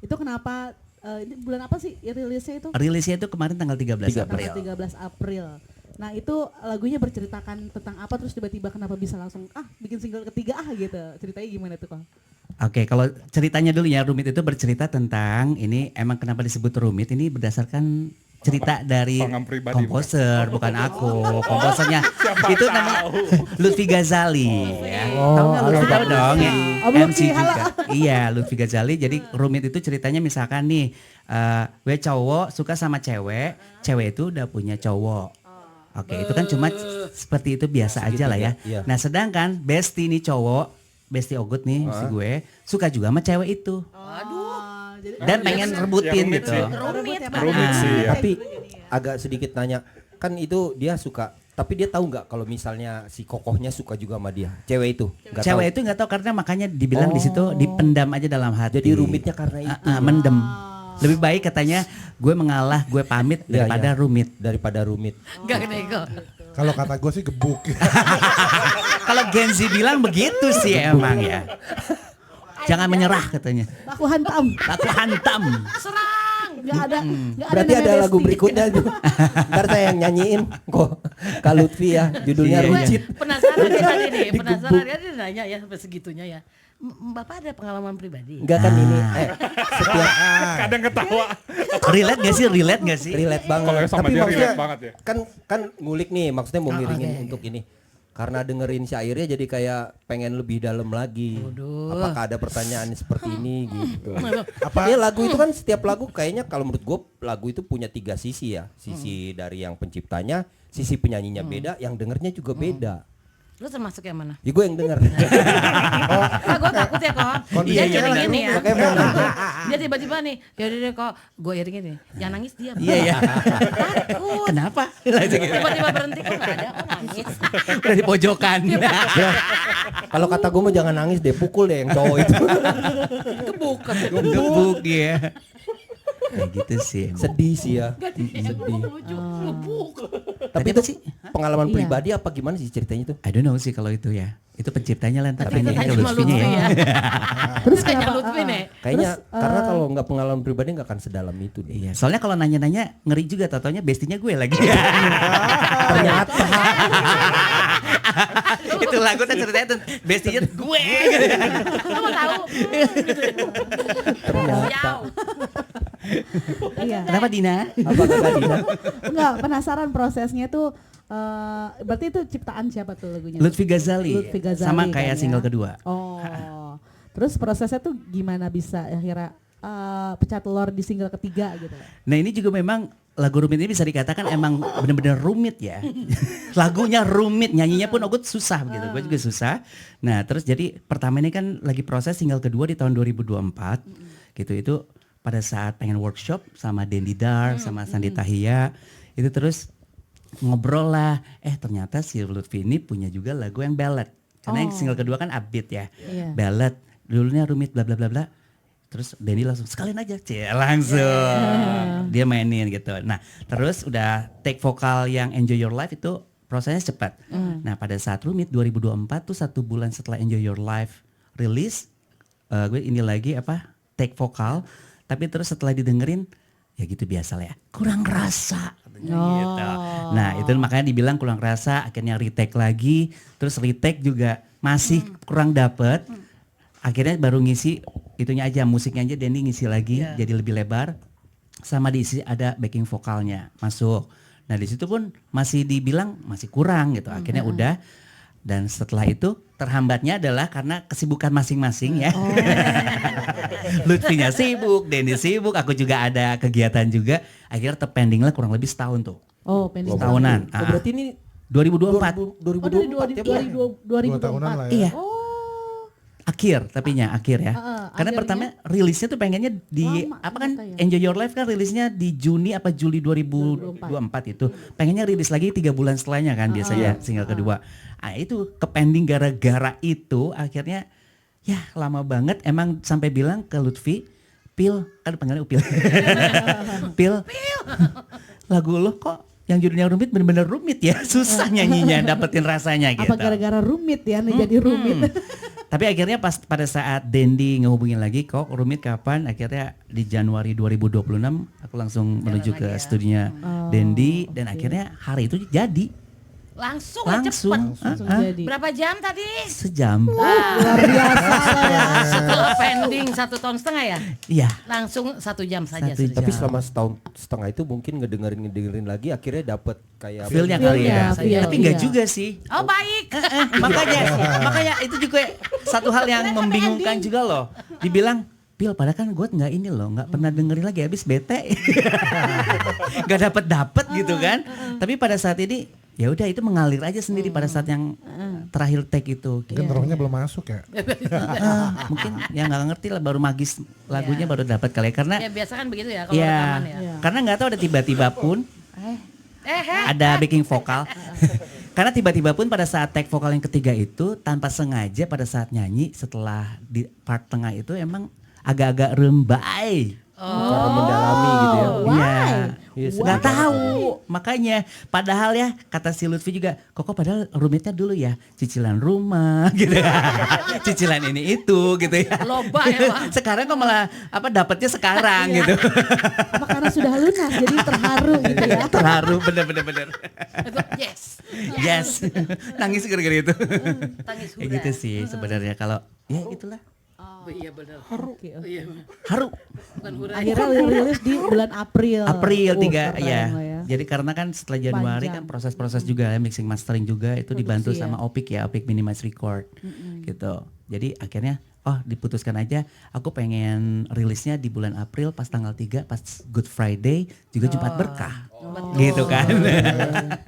S4: Itu kenapa ini bulan apa sih rilisnya itu?
S3: Rilisnya itu kemarin tanggal 13 April.
S4: Tanggal 13 April. Nah itu lagunya berceritakan tentang apa terus tiba-tiba kenapa bisa langsung bikin single ketiga gitu. Ceritanya gimana tuh Kang?
S3: Oke, kalau ceritanya dulu ya, Rumit itu bercerita tentang ini emang kenapa disebut Rumit ini berdasarkan cerita dari
S6: Pengalaman pribadi,
S3: komposer, bukan aku. Komposernya itu namanya Lutfi Ghazali ya. Tahu nggak
S2: halo,
S3: Lutfi? Tahu
S2: Bang
S3: dong
S2: Lutfi.
S3: yang
S4: Oh, Lutfi,
S3: MC
S4: halo.
S3: juga. Iya, Lutfi Ghazali. Jadi Rumit itu ceritanya misalkan nih gue cowok suka sama cewek, cewek itu udah punya cowok. Oke, itu kan cuma seperti itu biasa aja lah ya.
S2: Iya.
S3: Nah, sedangkan Besti nih cowok, Besti Ogut nih si gue suka juga sama cewek itu. Dan pengen rebutin
S6: rumit
S3: gitu.
S6: sih.
S1: Rumit.
S6: Rumit sih ya.
S2: tapi agak sedikit nanya, kan itu dia suka, tapi dia tahu nggak kalau misalnya si Kokohnya suka juga sama dia, cewek itu? Nggak
S3: Cewek
S2: tahu.
S3: itu nggak tahu karena makanya dibilang di situ dipendam aja dalam hati.
S2: Jadi rumitnya karena itu.
S3: Mendem. Lebih baik katanya gue mengalah, gue pamit
S2: Iya,
S3: daripada
S2: iya.
S3: rumit.
S2: Daripada rumit.
S1: Enggak nego.
S5: Kalau kata gue sih gebuk.
S3: Kalau Gen Z bilang begitu sih emang ya. Jangan menyerah katanya.
S4: Aku hantam.
S3: Aku hantam.
S1: Serang.
S4: Nggak ada. Nggak
S2: Berarti
S4: namanya
S2: ada lagu
S4: Besti.
S2: berikutnya tuh. Ntar saya yang nyanyiin kok. Kak Lutfi ya, judulnya
S3: Iya,
S2: Rucit.
S1: Penasaran dia tadi nih, penasaran dia nanya ya sampai segitunya ya. Bapak ada pengalaman pribadi?
S2: Enggak kan ini setiap
S6: Kadang ketawa.
S3: Relate gak sih? Relate gak sih?
S2: relate banget.
S6: Kalau sama
S2: Tapi
S6: dia
S2: maksudnya
S6: relate banget ya.
S2: kan ngulik nih, maksudnya mau ngiringin
S1: oke.
S2: untuk ini. karena dengerin syairnya jadi kayak pengen lebih dalam lagi. Apakah ada pertanyaan seperti ini gitu. Ya lagu itu kan setiap lagu kayaknya kalau menurut gue lagu itu punya 3 sisi ya. Sisi dari yang penciptanya, sisi penyanyinya beda, yang dengernya juga beda.
S1: Lu termasuk yang mana?
S2: Ya gue yang denger.
S1: Gue takut ya kok. Dia
S3: Iya,
S1: iringin nih ya.
S2: Makanya mau nanya.
S1: Dia tiba-tiba nih, yaudah deh kok gue iringin nih. Yang nangis dia.
S3: Iya ya.
S1: Takut.
S3: Kenapa? Langsung gitu.
S1: Tiba-tiba berhenti kok nggak ada, kok nangis.
S3: Udah di pojokan.
S2: Ya, kalau kata gue mau jangan nangis deh, pukul deh yang cowok itu.
S3: Gebuk dia. Kayak gitu sih.
S2: Sedih sih ya. Sedih. Tapi itu sih pengalaman
S4: Iya.
S2: pribadi apa gimana sih ceritanya itu?
S3: I don't know sih kalau itu ya. Itu penciptanya lah, entar
S1: Tapi
S3: tanyain
S1: tanya
S3: ke
S1: sama
S3: Lutfinya
S1: Lutfi
S3: ya.
S1: ya.
S4: Terus
S1: Tanya
S4: kenapa?
S1: Lutfi nih.
S2: Kayaknya
S4: Terus,
S2: karena kalau nggak pengalaman pribadi nggak akan sedalam itu deh.
S3: Iya, soalnya kalau nanya-nanya ngeri juga, tatonya bestinya gue lagi.
S2: Ternyata
S3: Itu lagu kan ceritanya tuh bestinya gue.
S1: Lu mau tahu? Jauh.
S4: Iya.
S3: Kenapa Dina?
S2: apa kata Dina?
S4: Enggak, penasaran prosesnya tuh berarti itu ciptaan siapa tuh lagunya?
S3: Lutfi Ghazali.
S4: Lutfi Ghazali
S3: Sama
S4: kan
S3: kayak
S4: ya.
S3: single kedua.
S4: Oh. Terus prosesnya tuh gimana bisa akhirnya pecah telur di single ketiga gitu?
S3: Nah ini juga memang lagu rumit ini bisa dikatakan emang bener-bener rumit ya. Lagunya rumit, nyanyinya pun Ogut susah begitu. Gue juga susah. Nah terus jadi pertama ini kan lagi proses single kedua di tahun 2024. Gitu itu pada saat pengen workshop sama Dendi Dar, sama Sandi Tahia. Itu terus ngobrol lah. Ternyata si Lutfi ini punya juga lagu yang ballad. Karena yang single kedua kan upbeat ya.
S4: Iya.
S3: Ballad, dulunya rumit bla bla bla bla. Terus Denny langsung sekalian aja, langsung dia mainin gitu. Nah terus udah take vokal yang Enjoy Your Life itu prosesnya cepat. Nah pada saat rumit 2024 tuh 1 bulan setelah Enjoy Your Life rilis, gue ini lagi take vokal. Tapi terus setelah didengerin ya gitu biasa lah ya, kurang rasa katanya gitu. Nah itu makanya dibilang kurang rasa, akhirnya retake lagi. Terus retake juga masih kurang dapet. Akhirnya baru ngisi itunya aja, musiknya aja Denny ngisi lagi jadi lebih lebar, sama diisi ada backing vokalnya masuk. Nah di situ pun masih dibilang masih kurang gitu. Akhirnya udah, dan setelah itu terhambatnya adalah karena kesibukan masing-masing ya. Lutfinya sibuk, Denny sibuk, aku juga ada kegiatan juga. Akhirnya terpending lah kurang lebih setahun tuh.
S4: Oh, pending.
S3: Setahunan.
S2: Oh, berarti ini
S3: 2024
S4: Oh, dari
S2: 2024
S5: 2 tahunan
S4: 2024.
S5: lah ya.
S3: iya. Akhir ya. Karena
S4: akhirnya?
S3: pertama rilisnya tuh pengennya di
S4: Lama
S3: apa kan
S4: ternyata ya.
S3: Enjoy Your Life kan rilisnya di Juni apa Juli 2024 itu. Pengennya rilis lagi 3 bulan setelahnya kan biasanya single kedua. Ah itu kepending gara-gara itu akhirnya ya lama banget, emang sampai bilang ke Lutfi, Pil, kan panggilnya Upil. Pil. Lagu lo kok yang judulnya rumit bener-bener rumit ya, susah nyanyinya dapetin rasanya gitu.
S4: Apa gara-gara rumit ya nih jadi rumit?
S3: Tapi akhirnya pas pada saat Dendi ngehubungin lagi, kok rumit kapan? Akhirnya di Januari 2026 aku langsung menuju ke studionya Dendi dan akhirnya hari itu jadi.
S1: Langsung
S3: Langsung.
S1: cepet.
S4: Jadi.
S1: Berapa jam tadi?
S3: Sejam.
S4: Luar biasa ya.
S1: Setelah pending 1,5 tahun ya?
S3: Iya.
S1: Langsung 1 jam saja.
S3: 1 jam.
S2: Tapi selama setahun setengah itu mungkin ngedengerin lagi akhirnya dapat kayak
S3: Feel-nya kali ya.
S4: Feel-nya,
S3: Tapi enggak
S4: iya.
S3: juga sih.
S1: Oh baik.
S3: makanya itu juga satu hal yang membingungkan juga loh. Dibilang, Pil, padahal kan gue nggak ini loh, nggak pernah dengerin lagi, habis bete, nggak dapet gitu kan. Tapi pada saat ini ya udah itu mengalir aja sendiri pada saat yang terakhir take itu.
S5: Mungkin rohnya belum masuk ya.
S3: Mungkin ya nggak ngerti lah, baru magis lagunya baru dapat kali ya. Karena
S1: Ya biasa kan begitu ya kalau rekaman ya.
S3: karena nggak tahu ada tiba-tiba pun ada backing vokal. Karena tiba-tiba pun pada saat take vokal yang ketiga itu tanpa sengaja pada saat nyanyi setelah di part tengah itu emang agak-agak rembai.
S2: karena mendalami gitu ya.
S3: Iya.
S2: Iya,
S3: Nggak tahu. Makanya padahal ya kata si Lutfi juga, Koko padahal rumitnya dulu ya, cicilan rumah gitu. Cicilan ini itu gitu ya.
S1: Loba ya, Pak.
S3: Sekarang kok malah dapatnya sekarang gitu.
S4: Apa karena sudah lunas jadi terharu gitu ya.
S3: Terharu bener.
S1: Itu yes.
S3: Yes. Nangis gara-gara itu.
S1: Tangis
S3: Ya
S1: huda.
S3: gitu sih sebenarnya kalau ya gitulah.
S1: Iya benar.
S4: Oke.
S3: Haru.
S1: Bukan hurai.
S4: Akhirnya rilis di bulan April.
S3: April 3
S4: keren
S3: ya.
S4: loh ya.
S3: Jadi karena kan setelah Januari
S4: Panjang.
S3: kan proses-proses juga ya, mixing mastering juga itu dibantu
S4: Produksi ya.
S3: sama Opik ya, Opik Minimize Record. Gitu. Jadi akhirnya diputuskan aja aku pengen rilisnya di bulan April pas tanggal 3 pas Good Friday juga Jumat Berkah. Gitu kan.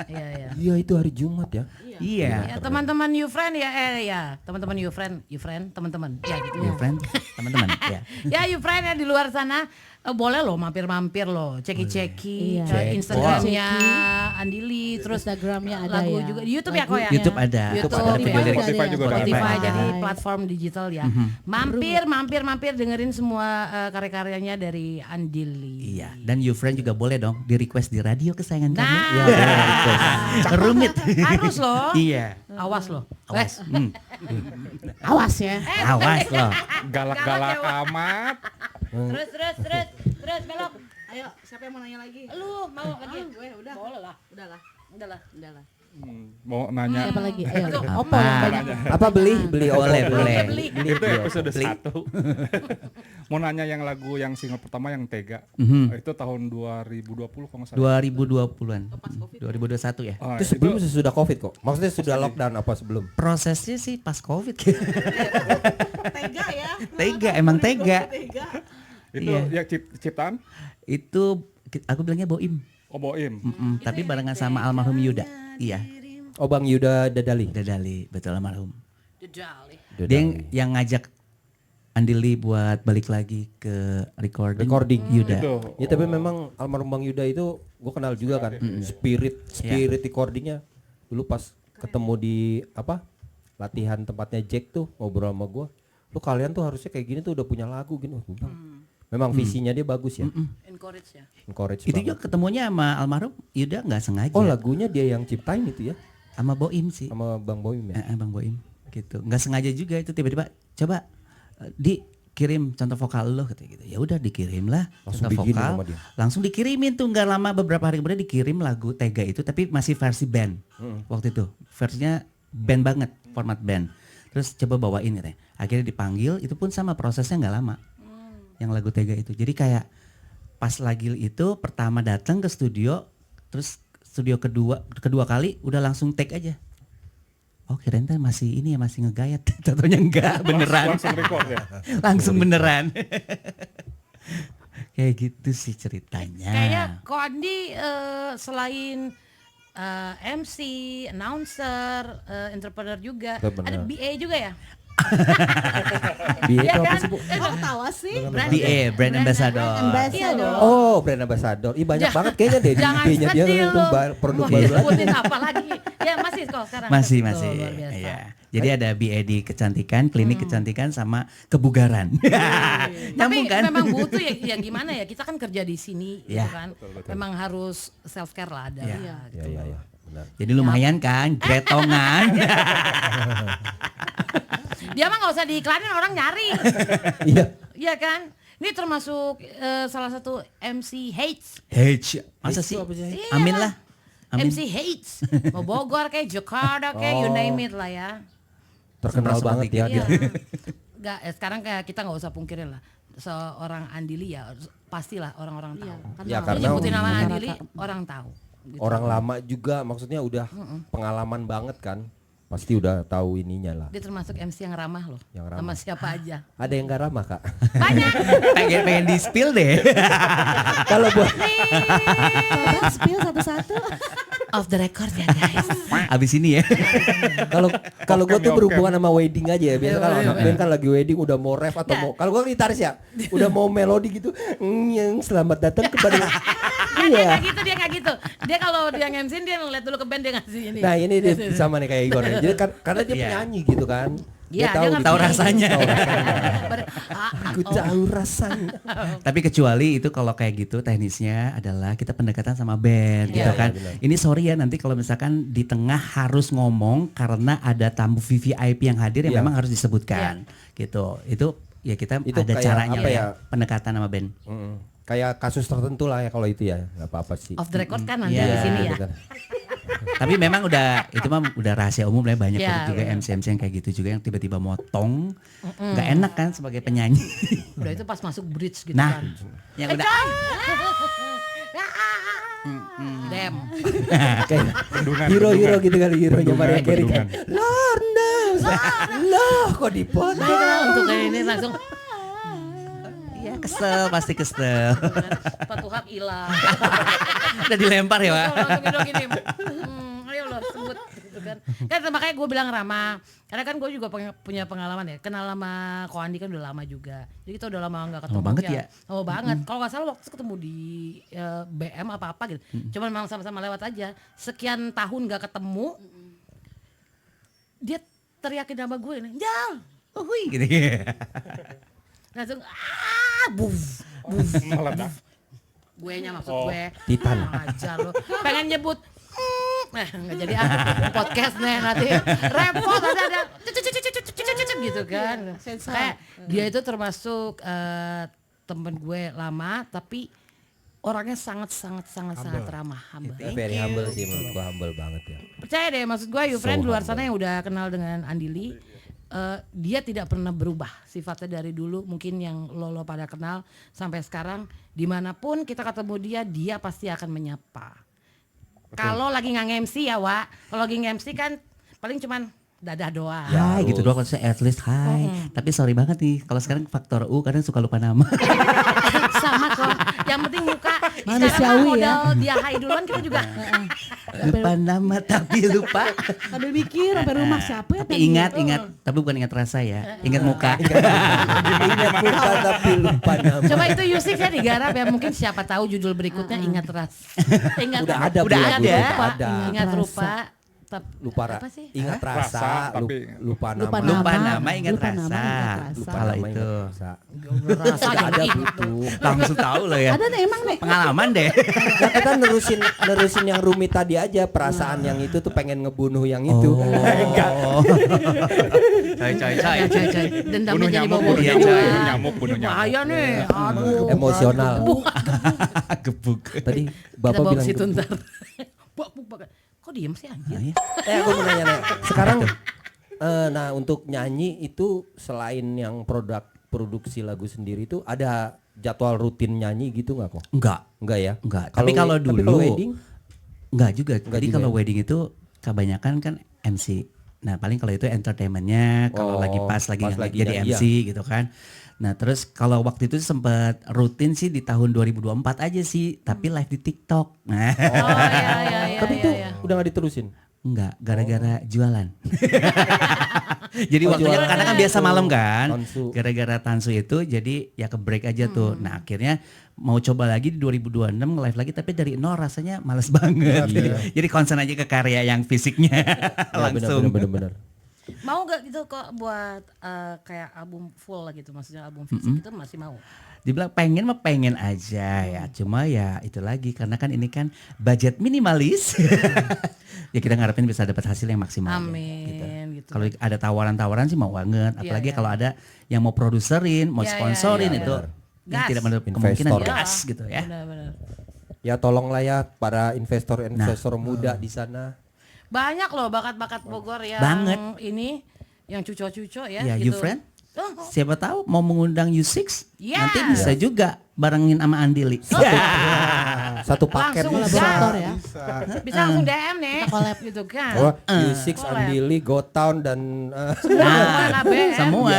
S1: Iya iya.
S2: Iya itu hari Jumat ya.
S3: Iya.
S1: Ya teman-teman YouFriend ya, teman-teman YouFriend, teman-teman. Ya gitu.
S3: Ya friend, teman-teman ya.
S1: Ya YouFriend ya di luar sana boleh loh mampir-mampir loh, ceki-ceki
S4: Iya.
S1: Instagramnya Andili, terus
S4: Instagramnya ada
S1: lagu
S4: ya.
S1: juga di YouTube ya kok ya.
S3: YouTube ada.
S1: YouTube,
S3: ada video dari
S6: Spotify juga ada.
S1: Spotify
S4: ada.
S1: jadi platform digital ya. Mampir dengerin semua karya-karyanya dari Andili.
S3: Iya, dan YouFriend juga boleh dong di request di radio kesayangan kami.
S1: Nah,
S3: Ya, rumit.
S1: harus loh.
S3: Iya.
S1: Awas loh.
S3: Awas.
S4: Awas ya.
S3: Awas loh.
S6: Galak-galak amat.
S1: Terus belok.
S4: Ayo, siapa yang mau nanya lagi?
S1: Lu mau lagi?
S4: Gue udah.
S1: Boleh lah.
S4: Udahlah.
S6: Mau nanya.
S4: Siapa lagi? Ayo.
S1: Apa?
S4: Oppo yang banyak.
S2: Apa beli Oppo?
S3: Boleh.
S6: Itu episode
S3: Beli.
S6: 1. Mau nanya yang lagu yang single pertama yang Tega. Itu tahun 2020 kalau nggak salah.
S3: 2020-an. 2021 ya.
S6: Ah,
S2: Itu sebelum sesudah Covid kok. Maksudnya sudah lockdown apa sebelum?
S3: Prosesnya sih pas Covid.
S4: Tega ya.
S3: Tega, emang tega.
S6: itu
S3: Iya.
S6: ya ciptaan
S3: Itu aku bilangnya Boim.
S6: Boim.
S3: Tapi barengan sama almarhum Yuda. Iya.
S2: Oh Bang Yuda Dadali.
S3: Dadali, betul almarhum.
S1: Jejali.
S3: Dia yang ngajak Andili buat balik lagi ke recording. Yuda.
S6: Itu.
S2: Ya tapi memang almarhum Bang Yuda itu gue kenal juga kan. Spirit recordingnya dulu pas ketemu di latihan tempatnya Jack tuh ngobrol sama gue. Lu kalian tuh harusnya kayak gini tuh udah punya lagu gini. Wah, gua bilang, memang visinya dia bagus ya.
S1: Encourage ya.
S2: Encourage
S3: Itu
S2: banget.
S3: juga ketemunya sama almarhum Yuda nggak sengaja.
S2: Oh lagunya dia yang ciptain itu ya
S3: Sama Boim sih.
S2: sama Bang Boim ya.
S3: Bang Boim gitu. Nggak sengaja juga itu tiba-tiba coba dikirim contoh vokal lo katanya gitu. Ya udah dikirim lah
S2: Langsung
S3: contoh
S2: begini
S3: vokal.
S2: sama dia.
S3: Langsung dikirimin tuh nggak lama beberapa hari kemudian dikirim lagu Tega itu tapi masih versi band. Waktu itu versinya band banget, format band. Terus coba bawain katanya. Akhirnya dipanggil itu pun sama prosesnya nggak lama. Yang lagu Tega itu. Jadi kayak pas lagi itu pertama datang ke studio terus studio kedua kali udah langsung take aja. Oh kirain teh masih ini ya masih ngegayat. Tentunya enggak beneran.
S6: Langsung record ya.
S3: Langsung beneran. Kayak gitu sih ceritanya.
S1: Kayaknya Ko Andi selain MC, announcer, entrepreneur juga,
S2: Benar.
S1: ada BA juga ya?
S2: Dia
S1: Iya
S2: itu apa
S1: kan?
S2: sih Bu?
S4: Kok ketawa sih?
S3: Brand ambassador.
S1: Iya dong.
S2: Oh brand ambassador. Ih banyak banget kayaknya deh di
S1: Jangan
S2: IG-nya dia
S1: sedih
S2: itu
S1: lu.
S2: produk
S1: Mau
S2: baru lagi.
S1: disebutin apa lagi? Ya masih kok sekarang.
S3: Masih.
S1: Tuh, luar biasa.
S3: Iya. Jadi ada BAD kecantikan, klinik kecantikan sama kebugaran.
S1: Tapi
S3: Nyambung kan?
S1: memang butuh ya gimana ya, kita kan kerja di sini gitu
S3: Iya.
S1: kan. Memang harus self care lah ada.
S3: Iya.
S1: lah, gitu.
S2: Iya. Benar.
S3: Jadi lumayan kan, gretongan.
S1: Dia mah nggak usah diiklanin, orang nyari.
S2: Iya.
S1: Iya kan? Ini termasuk salah satu MC Hates.
S3: H, masa sih?
S1: Iya
S3: Amin lah. Amin.
S1: MC Hates. Mau Bogor kayak Jakarta kayak you name it lah ya.
S2: Terkenal
S3: Seperti
S2: banget ya dia.
S1: Iya. Nggak, sekarang kayak kita nggak usah pungkirin lah. Seorang Andili ya pastilah orang-orang tahu.
S2: Ya,
S1: Dia
S2: karena
S1: nyebutin nama
S4: masyarakat.
S1: Andili orang tahu. Gitu.
S2: Orang lama juga maksudnya udah pengalaman banget kan. Pasti udah tahu ininya lah.
S1: Dia termasuk MC yang ramah loh.
S2: Yang ramah.
S1: Sama siapa aja.
S2: Ada yang gak ramah Kak?
S1: Banyak.
S3: pengen di spill deh.
S2: Kalau buat
S4: Coba spill satu-satu.
S1: Off the record ya guys.
S3: Abis ini ya.
S2: kalau gue tuh
S6: Oke.
S2: berhubungan sama wedding aja ya. Biasa kalau anak band kan lagi wedding udah mau ref atau mau kalau gue gitaris ya, udah mau melodi gitu. Yang selamat datang kepada
S1: Dia nggak gitu. Dia kalau dia MC dia ngeliat dulu ke band dia ngasih ini.
S2: Nah ini dia sama nih kayak Igor. Jadi karena dia
S3: Iya.
S2: penyanyi gitu kan.
S1: Iya, dia ngerti.
S3: Tahu rasanya.
S2: Aku tahu rasanya.
S3: Tapi kecuali itu kalau kayak gitu teknisnya adalah kita pendekatan sama band gitu
S1: Iya,
S3: kan.
S2: benar.
S3: Ini sorry ya nanti kalau misalkan di tengah harus ngomong karena ada tamu VVIP yang hadir yang
S2: Iya.
S3: memang harus disebutkan gitu. Itu ya kita
S2: Itu
S3: ada
S2: kayak
S3: caranya
S2: apa
S3: ya
S2: ya?
S3: pendekatan sama band.
S2: Kayak kasus tertentu lah ya kalau itu ya nggak apa-apa sih.
S1: Off the record kan nanti
S3: Iya,
S1: di sini ya.
S2: Gitu kan.
S3: Tapi memang itu mah udah rahasia umum lah, banyak
S1: Ya,
S3: juga
S1: bener.
S3: MC yang kayak gitu juga yang tiba-tiba motong. Nggak enak kan sebagai penyanyi.
S1: Udah itu pas masuk bridge gitu
S3: Nah,
S1: kan.
S3: yang udah
S1: Dem.
S2: Kayak
S6: Bendungan,
S2: hero-hero
S6: bendungan.
S2: gitu kali, hero-nya
S6: Bendungan,
S2: Mariah Carey
S6: bendungan.
S2: kan. Lord knows. Loh kok dipotong.
S1: Nah, untuk kayak ini langsung
S3: ya kesel, pasti kesel.
S1: sepatu hak hilang.
S3: Udah dilempar ya, Pak.
S1: Langsung gitu gini. Ayo lo sebut gitu kan. Kan makanya gue bilang Rama. Karena kan gue juga punya pengalaman ya. Kenal sama Ko Andi kan udah lama juga. Jadi kita udah lama gak ketemu.
S3: Lama banget ya?
S1: Lama banget. Kalau gak salah waktu itu ketemu di BM apa-apa gitu. Cuman memang sama-sama lewat aja. Sekian tahun gak ketemu. Dia teriakin nama gue nih. Jal.
S3: Uhui gitu.
S1: Langsung buf.
S6: Meledak.
S1: Gue nya maksud gue.
S2: Titan.
S1: Ajar lo. Pengen nyebut nggak jadi podcast nih nanti repot ada gitu kan. Kayak dia itu termasuk temen gue lama tapi orangnya sangat ramah, humble.
S2: Very humble sih, menurut gua humble banget ya.
S1: Percaya deh, maksud gue you friend di luar sana yang udah kenal dengan Andili, dia tidak pernah berubah sifatnya dari dulu. Mungkin yang lo pada kenal sampai sekarang, dimanapun kita ketemu dia pasti akan menyapa. Kalau lagi nggak MC ya Wak, kalau lagi nge-MC kan paling cuman dadah doang.
S3: Ya gitu doang, kalau saya at least hai. Tapi sorry banget nih, kalau sekarang faktor U kadang suka lupa nama.
S1: Sama kok, yang penting muka.
S4: Manusiawi
S1: Sekarang
S4: ya.
S1: modal dia hai duluan kita juga.
S3: Lupa nama tapi lupa.
S4: Sambil mikir sampai rumah siapa ya
S3: Tapi
S4: tadi?
S3: ingat, tapi bukan ingat rasa ya. Ingat muka.
S2: Ingat muka tapi lupa nama.
S1: Coba itu Yusik ya digarap ya, mungkin siapa tahu judul berikutnya ingat ras. Ingat
S2: Udah ada,
S3: Udah
S2: Bu,
S3: ada.
S2: rupa, ada.
S1: Ingat
S4: Rasa.
S1: rupa.
S2: Lupa
S1: apa sih?
S2: Ingat rasa,
S6: Rasa, tapi
S2: lupa nama.
S4: Lupa
S3: Lupa
S4: nama,
S3: nama, ingat
S4: lupa nama,
S3: rasa.
S4: ingat rasa.
S2: Lupa
S3: Kalau
S2: nama,
S3: itu.
S2: ingat rasa.
S1: Rasa
S2: Udah ada
S1: yang
S2: gitu.
S3: Langsung tahu loh ya.
S4: Ada nih emang nih.
S3: Pengalaman deh.
S2: Nah, kita nerusin yang rumit tadi aja, perasaan yang itu tuh pengen ngebunuh yang itu. Enggak.
S3: Coy.
S1: Dendamnya
S6: Bunuh
S1: jadi
S6: nyamuk,
S1: bau.
S6: bunuh
S3: Iya,
S6: nyamuk,
S3: coy.
S6: bunuh nyamuk, bunuh nyamuk.
S1: Bahaya nih. Aduh.
S2: Emosional.
S3: Gebuk.
S2: Tadi
S1: Kita
S2: Bapak
S1: bawa
S2: bilang
S1: ke situ
S2: gitu.
S1: ntar. Kok diem sih anjir?
S2: Aku mau nanya. Sekarang nah untuk nyanyi itu selain yang produksi lagu sendiri itu ada jadwal rutin nyanyi gitu nggak kok?
S3: Enggak.
S2: Enggak ya?
S3: Enggak. Tapi kalau
S2: tapi
S3: dulu
S2: kalau wedding
S3: enggak juga.
S2: Enggak
S3: Jadi
S2: juga
S3: kalau
S2: ya?
S3: wedding itu kebanyakan kan MC. Nah, paling kalau itu entertainmentnya, kalau
S2: Oh,
S3: lagi pas lagi
S2: pas lagi
S3: jadi
S2: nyanyi,
S3: MC gitu kan. Nah, terus kalau waktu itu sempat rutin sih di tahun 2024 aja sih, tapi live di TikTok. Nah,
S1: Oh iya.
S2: tapi itu udah nggak diterusin.
S3: enggak, gara-gara jualan. Jadi
S2: Oh,
S3: waktunya
S2: jualan.
S3: karena kan biasa malam kan.
S2: Tansu.
S3: Gara-gara Tansu itu jadi ya ke break aja tuh. Nah, akhirnya mau coba lagi di 2026 nge-live lagi tapi dari nol rasanya males banget. Jadi concern aja ke karya yang fisiknya langsung.
S2: Bener.
S1: Mau gak gitu kok buat kayak album full lah gitu, maksudnya album fisik itu masih mau?
S3: Dibilang pengen mah pengen aja ya. Cuma ya itu lagi karena kan ini kan budget minimalis. Ya kita ngarepin bisa dapat hasil yang maksimal.
S1: Amin gitu.
S3: Kalau ada tawaran-tawaran sih mau banget. Apalagi
S1: Iya.
S3: kalau ada yang mau produserin, mau
S1: Iya,
S3: sponsorin
S1: iya,
S3: itu
S1: benar.
S3: yang
S1: Gas.
S3: tidak menutup
S2: Investor.
S3: kemungkinan
S2: Iya.
S3: gas gitu ya.
S1: Benar.
S2: Ya tolonglah ya para investor muda di sana.
S1: Banyak loh bakat-bakat Bogor yang
S3: Banget.
S1: ini yang cuco-cuco ya,
S3: Ya,
S1: gitu.
S3: you friend?
S1: Oh,
S3: Siapa tahu mau mengundang U6
S1: Ya.
S3: nanti bisa juga barengin sama Andili.
S2: Satu paket
S1: Langsung
S2: bisa.
S4: Kolaborator ya.
S1: bisa langsung DM nih gitu kan.
S2: Oh, U6, Andili, Gotown dan
S1: Semua KB.
S3: Semua.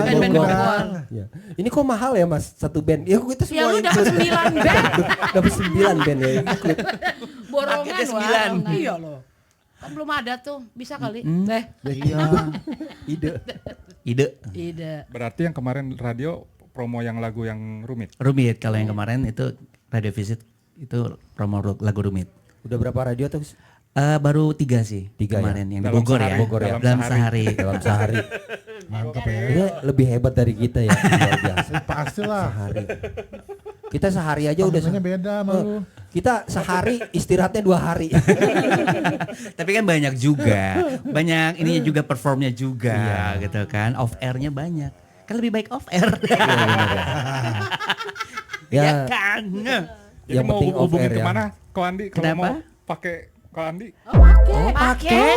S1: Band-band Bogor.
S2: ya. Ini kok mahal ya Mas satu band? Ya kita
S1: Ya
S2: semua
S1: lu dapat 9 band.
S2: dapat 9 band ya. include.
S1: Borongan
S3: Paketnya
S1: wah.
S3: 9.
S1: Iya loh. Kan belum ada tuh, bisa kali. Ide.
S6: Berarti yang kemarin radio promo yang lagu yang rumit.
S3: Rumit kalau yang kemarin itu Radio Visit itu promo lagu Rumit.
S2: Udah berapa radio tuh?
S3: Baru 3 sih
S2: 3
S3: kemarin yang di
S6: Dalam
S3: Bogor
S6: sehari.
S3: ya.
S2: Bogor ya.
S3: Dalam sehari.
S2: Dalam sehari.
S5: Mantap ya.
S2: Dia lebih hebat dari kita ya. Luar biasa.
S5: Pastilah.
S2: Sehari. Kita sehari aja udah
S5: Pengalamannya beda sama lu.
S2: Kita sehari istirahatnya 2 hari.
S3: Tapi kan banyak juga. Banyak ininya juga performnya juga gitu kan. Off airnya banyak. Kan lebih baik off air.
S2: Ya,
S3: kan.
S6: Jadi
S2: yang
S6: mau
S2: penting off
S6: hubungin
S2: air ya.
S6: kemana Ko Andi kalau
S3: Kenapa?
S6: mau pakai Kak Andi.
S1: Pakai.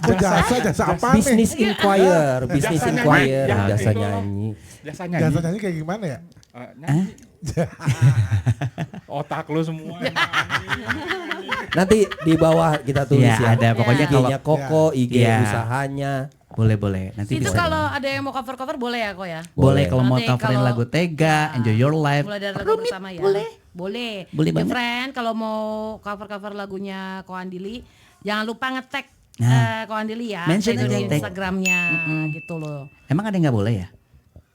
S5: Kok jasa apa nih?
S2: Business inquire, business
S6: Jasa
S2: inquire,
S6: nyanyi.
S2: jasa nyanyi.
S6: Jasa
S5: Jasa
S6: nyanyi.
S5: nyanyi kayak gimana ya?
S6: Nyanyi. Otak lu semua.
S2: Nanti di bawah kita tulis
S3: Iya,
S2: ya.
S3: ada pokoknya kalau
S2: IG-nya Koko, IG
S3: Iya.
S2: usahanya.
S3: boleh. Nanti
S1: Itu
S3: bisa.
S1: kalau ada yang mau cover boleh ya kok ya?
S3: Boleh kalau mau
S1: Nanti
S3: coverin
S1: kalau-
S3: lagu Tega, Enjoy Your Life.
S1: Mulai dari lagu pertama ya. Boleh.
S3: Boleh
S1: Ya,
S3: banget.
S1: friend, kalau mau cover lagunya Ko Andili, jangan lupa nge-tag Ko Andili ya.
S3: Mention
S1: Itu
S3: aja,
S1: di
S3: tag.
S1: Instagramnya gitu loh.
S3: Emang ada yang nggak boleh ya?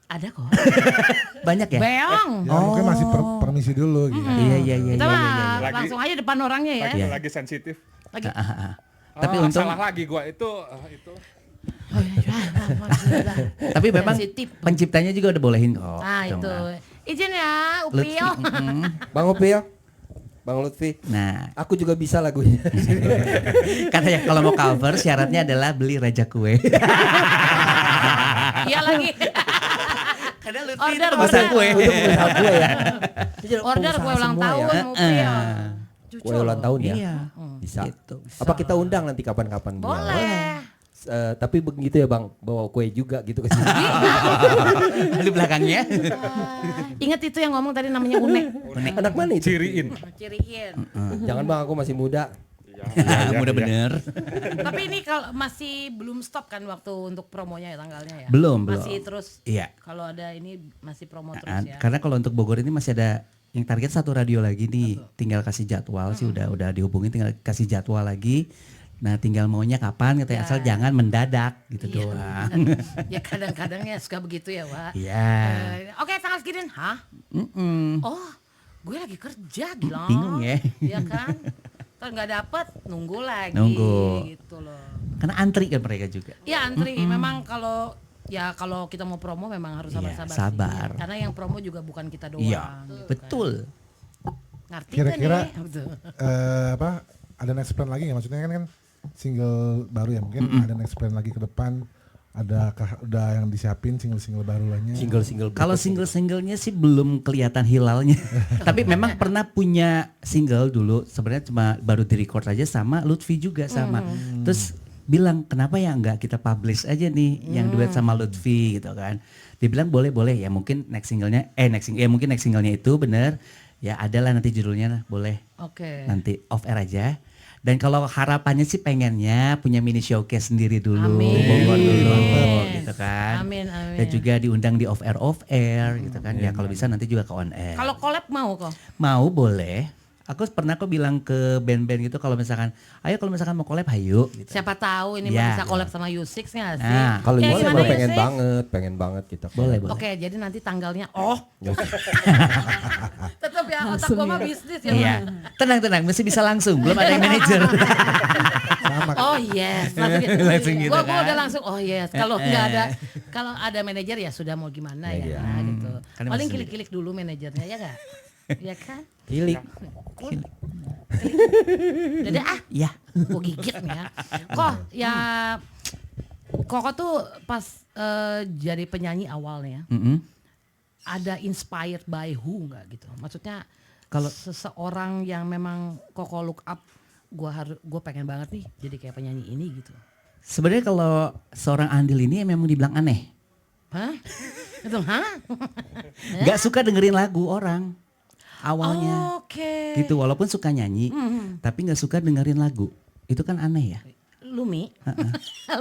S1: Ada kok.
S3: Banyak ya?
S1: Beong.
S5: Ya mungkin masih permisi dulu gitu.
S3: Iya.
S1: Kita mah
S6: Lagi-
S1: langsung aja depan orangnya ya.
S6: Lagi sensitif.
S1: Lagi.
S3: Tapi untung-
S6: salah lagi gua itu.
S3: Tapi memang
S1: Sensitif.
S3: penciptanya juga udah bolehin kok.
S1: Nah
S3: Cuma-
S1: itu. Izin ya,
S3: Lutfi,
S1: Upil.
S2: Bang Upi ya? Bang Lutfi.
S3: Nah,
S2: Aku juga bisa lagunya.
S3: katanya kalau mau cover syaratnya adalah beli Raja Kue.
S1: Iya lagi.
S3: Karena
S1: Order,
S3: pemesan
S1: order.
S3: kue.
S2: Itu pengusaha gue ya.
S1: Order kue ulang tahun,
S2: Ya.
S1: Upil.
S2: Kue ulang tahun ya.
S3: Iya.
S2: Bisa.
S3: Gitu.
S2: Apa kita undang nanti kapan-kapan? Bang?
S1: Boleh.
S2: Tapi begitu ya Bang, bawa kue juga gitu ke sini.
S3: Di belakangnya.
S1: Ingat itu yang ngomong tadi namanya Une.
S2: Anak mana itu?
S6: Ciriin.
S1: Ciriin.
S2: Jangan Bang, aku masih muda.
S3: Mudah bener.
S1: Tapi ini kalau masih belum stop kan waktu untuk promonya ya tanggalnya ya?
S3: Belum.
S1: Masih terus.
S3: Iya.
S1: Kalau ada ini masih promo terus ya.
S3: Karena kalau untuk Bogor ini masih ada yang target satu radio lagi nih. Tinggal kasih jadwal sih udah dihubungin, tinggal kasih jadwal lagi. Nah tinggal maunya kapan katanya, asal jangan mendadak gitu doang.
S1: Ya kadang-kadang ya suka begitu ya, Wak.
S3: Iya.
S1: Oke, tanggal segini. Hah? Oh, gue lagi kerja gila.
S3: Bingung ya.
S1: Iya kan? Kalau nggak dapet nunggu lagi.
S3: Nunggu.
S1: Gitu loh.
S3: Karena antri kan mereka juga.
S1: Ya antri. Memang kalau kita mau promo memang harus
S3: Iya,
S1: sabar-sabar.
S3: sabar.
S1: Sih. Karena yang promo juga bukan kita doang.
S3: Iya,
S1: gitu
S3: betul.
S1: kan. Ngerti
S5: Kira-kira,
S1: nggak nih? Gitu.
S5: apa ada next plan lagi ya, maksudnya kan single baru ya, mungkin ada next plan lagi ke depan, adakah udah yang disiapin single baru lainnya?
S2: Single-single.
S3: Kalau single-singlenya sih belum kelihatan hilalnya. Tapi memang pernah punya single dulu, sebenarnya cuma baru di-record aja sama Lutfi juga sama. Terus bilang kenapa ya nggak kita publish aja nih yang duet sama Lutfi gitu kan. Dibilang boleh ya mungkin next singlenya mungkin next singlenya itu bener ya, adalah nanti judulnya boleh.
S1: Oke.
S3: Nanti off air aja. Dan kalau harapannya sih pengennya punya mini showcase sendiri dulu,
S1: Amin.
S3: Bogor dulu
S1: Amin.
S3: gitu kan.
S1: Amin.
S3: Dan juga diundang di off air gitu kan. Ya kalau bisa nanti juga ke on air.
S1: Kalau collab mau kok?
S3: Mau boleh. Aku pernah kok bilang ke band-band gitu kalau misalkan ayo kalau misalkan mau collab ayo gitu.
S1: Siapa tahu ini
S3: Ya.
S1: bisa collab sama U6 nggak sih?
S3: Nah,
S2: Kalau
S1: Kayak
S2: boleh
S1: gimana
S2: mah pengen
S1: U6?
S2: pengen banget kita.
S3: Boleh.
S1: Oke, jadi nanti tanggalnya
S2: Ya,
S1: tetap ya otak gua mah bisnis ya.
S3: Iya. Tenang, mesti bisa langsung. Belum ada yang manajer.
S1: Oh yes,
S3: Langsung gitu
S1: gua
S3: kan.
S1: udah langsung oh yes. Kalau nggak ada, kalau ada manajer ya sudah mau gimana ya gitu.
S3: Karena
S1: Paling
S3: masih
S1: kilik-kilik dulu manajernya ya nggak? Iya kan?
S2: Kilik.
S1: Udah ah,
S3: Ya.
S1: gua gigit nih ya. Kok ya Koko tuh pas jadi penyanyi awalnya ada inspired by who nggak gitu? Maksudnya kalau seseorang yang memang Koko look up, gue pengen banget nih jadi kayak penyanyi ini gitu.
S3: Sebenarnya kalau seorang Andil ini memang dibilang aneh.
S1: Hah? Itu hah?
S3: Gak suka dengerin lagu orang awalnya.
S1: Oke.
S3: Gitu walaupun suka nyanyi tapi gak suka dengerin lagu. Itu kan aneh ya.
S1: Lumi.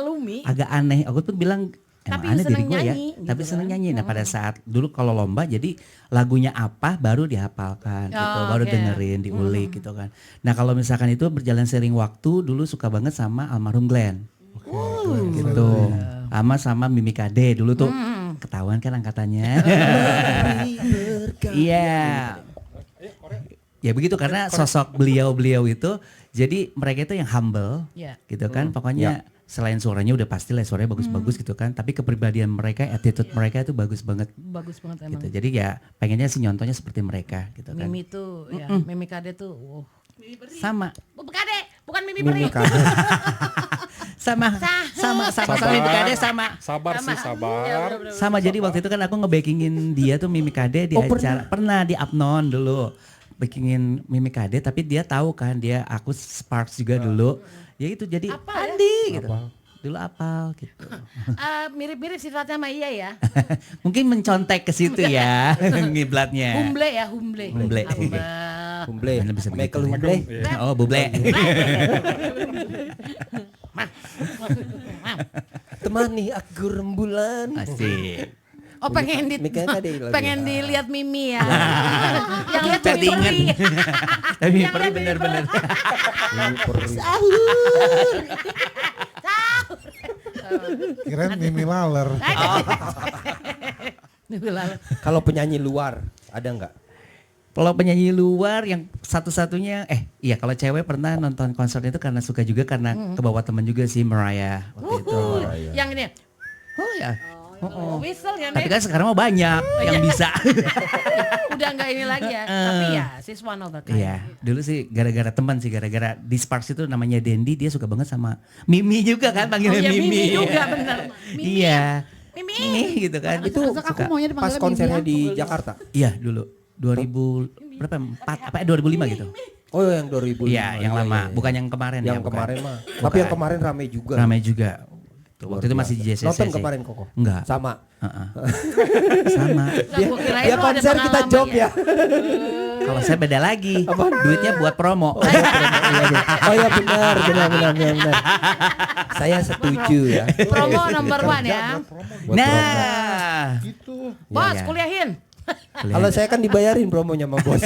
S1: Lumi.
S3: Agak aneh. Aku tuh bilang emang
S1: Tapi
S3: aneh diri
S1: seneng
S3: gue ya.
S1: nyanyi,
S3: Tapi
S1: gitu
S3: seneng
S1: kan.
S3: nyanyi. Nah pada saat dulu kalau lomba jadi lagunya apa baru dihafalkan gitu.
S1: Oh,
S3: Baru
S1: oke.
S3: dengerin, diulik gitu kan. Nah kalau misalkan itu berjalan sering waktu dulu suka banget sama almarhum Glenn. Gitu. Sama Mimi Kade dulu tuh ketahuan kan angkatannya. Iya. Ya begitu karena sosok beliau itu jadi mereka itu yang humble
S1: Iya.
S3: gitu kan. Pokoknya selain suaranya udah pasti lah suaranya bagus-bagus gitu kan. Tapi kepribadian mereka, attitude mereka itu bagus banget
S1: Bagus banget emang.
S3: gitu. Jadi ya pengennya sih nyontohnya seperti mereka gitu kan.
S1: Mimi tuh, ya, Mimi Kade tuh,
S3: Sama
S1: Kade, bukan Mimi Beri.
S3: sama Mimi Kade sama.
S6: Sabar sih, sabar.
S3: Sama jadi waktu itu kan aku nge-backingin dia tuh Mimi Kade di acara pernah di Apnon dulu. bikinin Mimi Kade, tapi dia tahu kan aku Sparks juga dulu. Ya itu jadi
S1: Apal ya?
S3: Andi gitu. Dulu apal gitu.
S1: Mirip-mirip sifatnya sama Iya ya.
S3: Mungkin mencontek ke situ ya ngiblatnya.
S1: Humble ya, humble.
S3: Humble.
S2: Humble.
S3: Mana bisa begitu
S2: Michael
S3: ya?
S2: Humble.
S3: Oh, buble.
S2: Temani aku rembulan.
S3: Asik.
S1: Oh pengen pengen dilihat Mimi ya. Yang lihat
S3: Tapi
S1: Mimi
S3: ingat.
S1: Peri.
S3: Tapi
S1: Yang
S3: perih
S1: lihat
S3: bener-bener.
S5: Kirain Mimi Laler.
S2: Kalau penyanyi luar ada nggak?
S3: Kalau penyanyi luar yang satu-satunya, iya kalau cewek pernah nonton konser itu karena suka juga karena kebawa temen juga sih Mariah waktu itu.
S1: Yang ini.
S3: Oh ya.
S1: Whistle ya
S3: Tapi
S1: nih.
S3: kan sekarang mau banyak yang bisa.
S1: Udah enggak ini lagi ya. Tapi ya she's one of a kind.
S3: Iya, dulu sih gara-gara teman sih, gara-gara di Sparks itu namanya Dendi, dia suka banget sama Mimi juga kan, panggilnya
S1: Oh iya, Mimi
S3: Mimi.
S1: juga, bener. Mimi.
S3: Iya.
S1: Mimi.
S3: Gitu kan.
S2: Itu
S4: Aku maunya
S2: pas
S4: dipanggilnya
S2: konsernya
S4: Mimi
S2: di
S4: aku.
S2: Jakarta.
S3: Iya dulu 2000 berapa 4 apa 2005 gitu.
S2: Oh yang 2005.
S3: Iya, yang lama, bukan yang kemarin ya.
S2: Yang
S3: bukan.
S2: kemarin mah. Tapi yang kemarin rame juga.
S3: Ramai juga. Tuh, waktu itu masih di JCC.
S2: Nonton
S3: sih.
S2: kemarin Koko?
S3: Enggak.
S2: Sama.
S3: Sama.
S1: Gua kirain
S2: Dia
S1: lu ada
S2: konser kita
S1: pengalaman
S2: job ya.
S3: Kalau saya beda lagi. Duitnya buat promo.
S2: Oh ya benar. Saya setuju ya.
S1: Promo number one ya.
S2: Buat promo.
S3: Nah.
S5: Gitu.
S1: Bos,
S3: Iya.
S1: kuliahin.
S2: Kalau saya kan dibayarin promonya sama bos.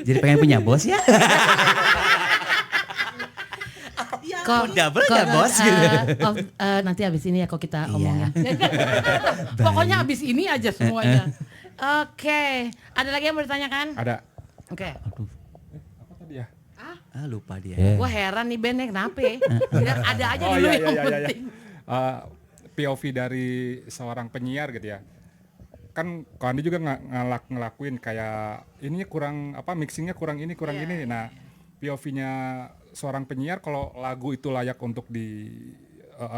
S3: Jadi pengen punya bos ya?
S1: Kok
S3: double ya, Bos?
S1: Nanti habis ini ya kok kita
S3: Iya.
S1: omongin. Pokoknya habis ini aja semuanya. Oke, ada lagi yang mau ditanyakan?
S6: Ada.
S1: Oke.
S6: Apa tadi ya?
S3: Lupa dia.
S1: Gua heran nih Ben kenapa ya? Ada aja dulu yang penting.
S6: POV dari seorang penyiar gitu ya. Kan Ko Andi juga ngelakuin kayak ininya kurang apa mixingnya kurang ini ini. Nah, POV-nya seorang penyiar kalau lagu itu layak untuk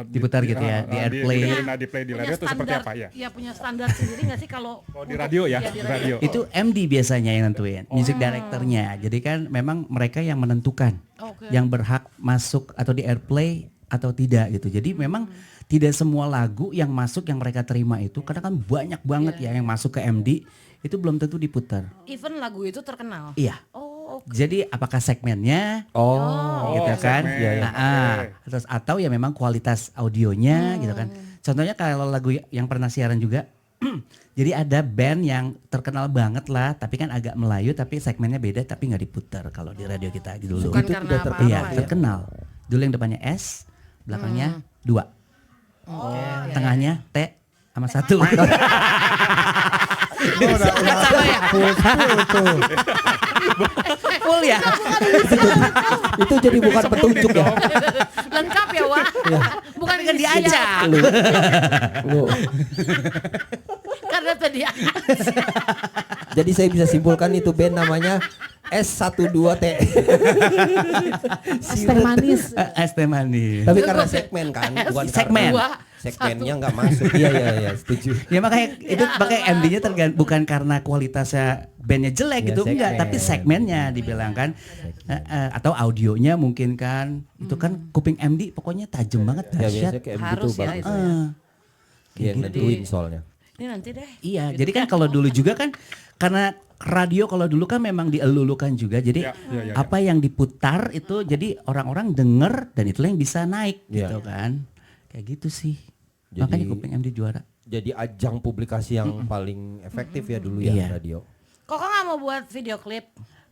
S3: Diputar gitu ya, di airplay.
S6: di play di radio itu seperti apa ya?
S1: Iya punya standar sendiri nggak sih kalau
S6: Di radio ya,
S1: Iya,
S6: di radio.
S3: Itu MD biasanya yang nentuin, music directornya. Jadi kan memang mereka yang menentukan
S1: Oke.
S3: yang berhak masuk atau di airplay atau tidak gitu. Jadi memang tidak semua lagu yang masuk yang mereka terima itu, karena kan banyak banget ya yang masuk ke MD itu belum tentu diputar.
S1: even lagu itu terkenal.
S3: Iya.
S1: Oh, oke.
S3: Jadi apakah segmennya
S2: Oh.
S3: gitu kan?
S6: segmen.
S2: Iya, iya.
S3: Terus atau ya memang kualitas audionya gitu kan. Contohnya kalau lagu yang pernah siaran juga jadi ada band yang terkenal banget lah, tapi kan agak Melayu, tapi segmennya beda, tapi nggak diputar kalau di radio kita gitu dulu.
S1: Bukan
S2: Itu
S1: karena
S2: udah
S1: apa-apa
S3: Iya,
S1: ya.
S3: terkenal. Dulu yang depannya S, belakangnya 2. Tengahnya T sama 1.
S1: Sama ya.
S5: Tuh.
S3: Full ya.
S2: Itu jadi bukan petunjuk ya.
S1: Lengkap ya Wak. Bukan
S3: Kan
S1: isian.
S3: diajak.
S2: Lu.
S1: Karena tadi
S2: Jadi saya bisa simpulkan itu band namanya S12T.
S4: Es teh manis.
S3: ST manis.
S2: Tapi karena segmen kan, bukan
S3: Segmen.
S2: karena segmennya nggak masuk. Iya, setuju.
S3: Ya makanya itu pakai MD-nya bukan karena kualitasnya bandnya jelek
S2: Ya,
S3: gitu, enggak,
S2: segmen.
S3: tapi segmennya dibilang kan. Atau audionya mungkin kan. Itu kan kuping MD pokoknya tajam banget,
S2: Ya
S3: dahsyat.
S2: biasanya kayak begitu
S1: harus ya
S2: bagus.
S1: itu ya.
S2: Dia yang nentuin soalnya.
S1: Ini nanti deh.
S3: Iya, jadi kan kalau dulu juga kan karena radio kalau dulu kan memang dielulukan juga. Jadi
S6: Ya.
S3: apa yang diputar itu jadi orang-orang denger dan itulah yang bisa naik
S2: Iya.
S3: gitu kan. Kayak gitu sih.
S2: Jadi-
S3: Makanya kuping MD juara.
S2: Jadi ajang publikasi yang paling efektif ya dulu ya
S3: Iya.
S2: radio.
S1: Kok nggak mau buat video klip?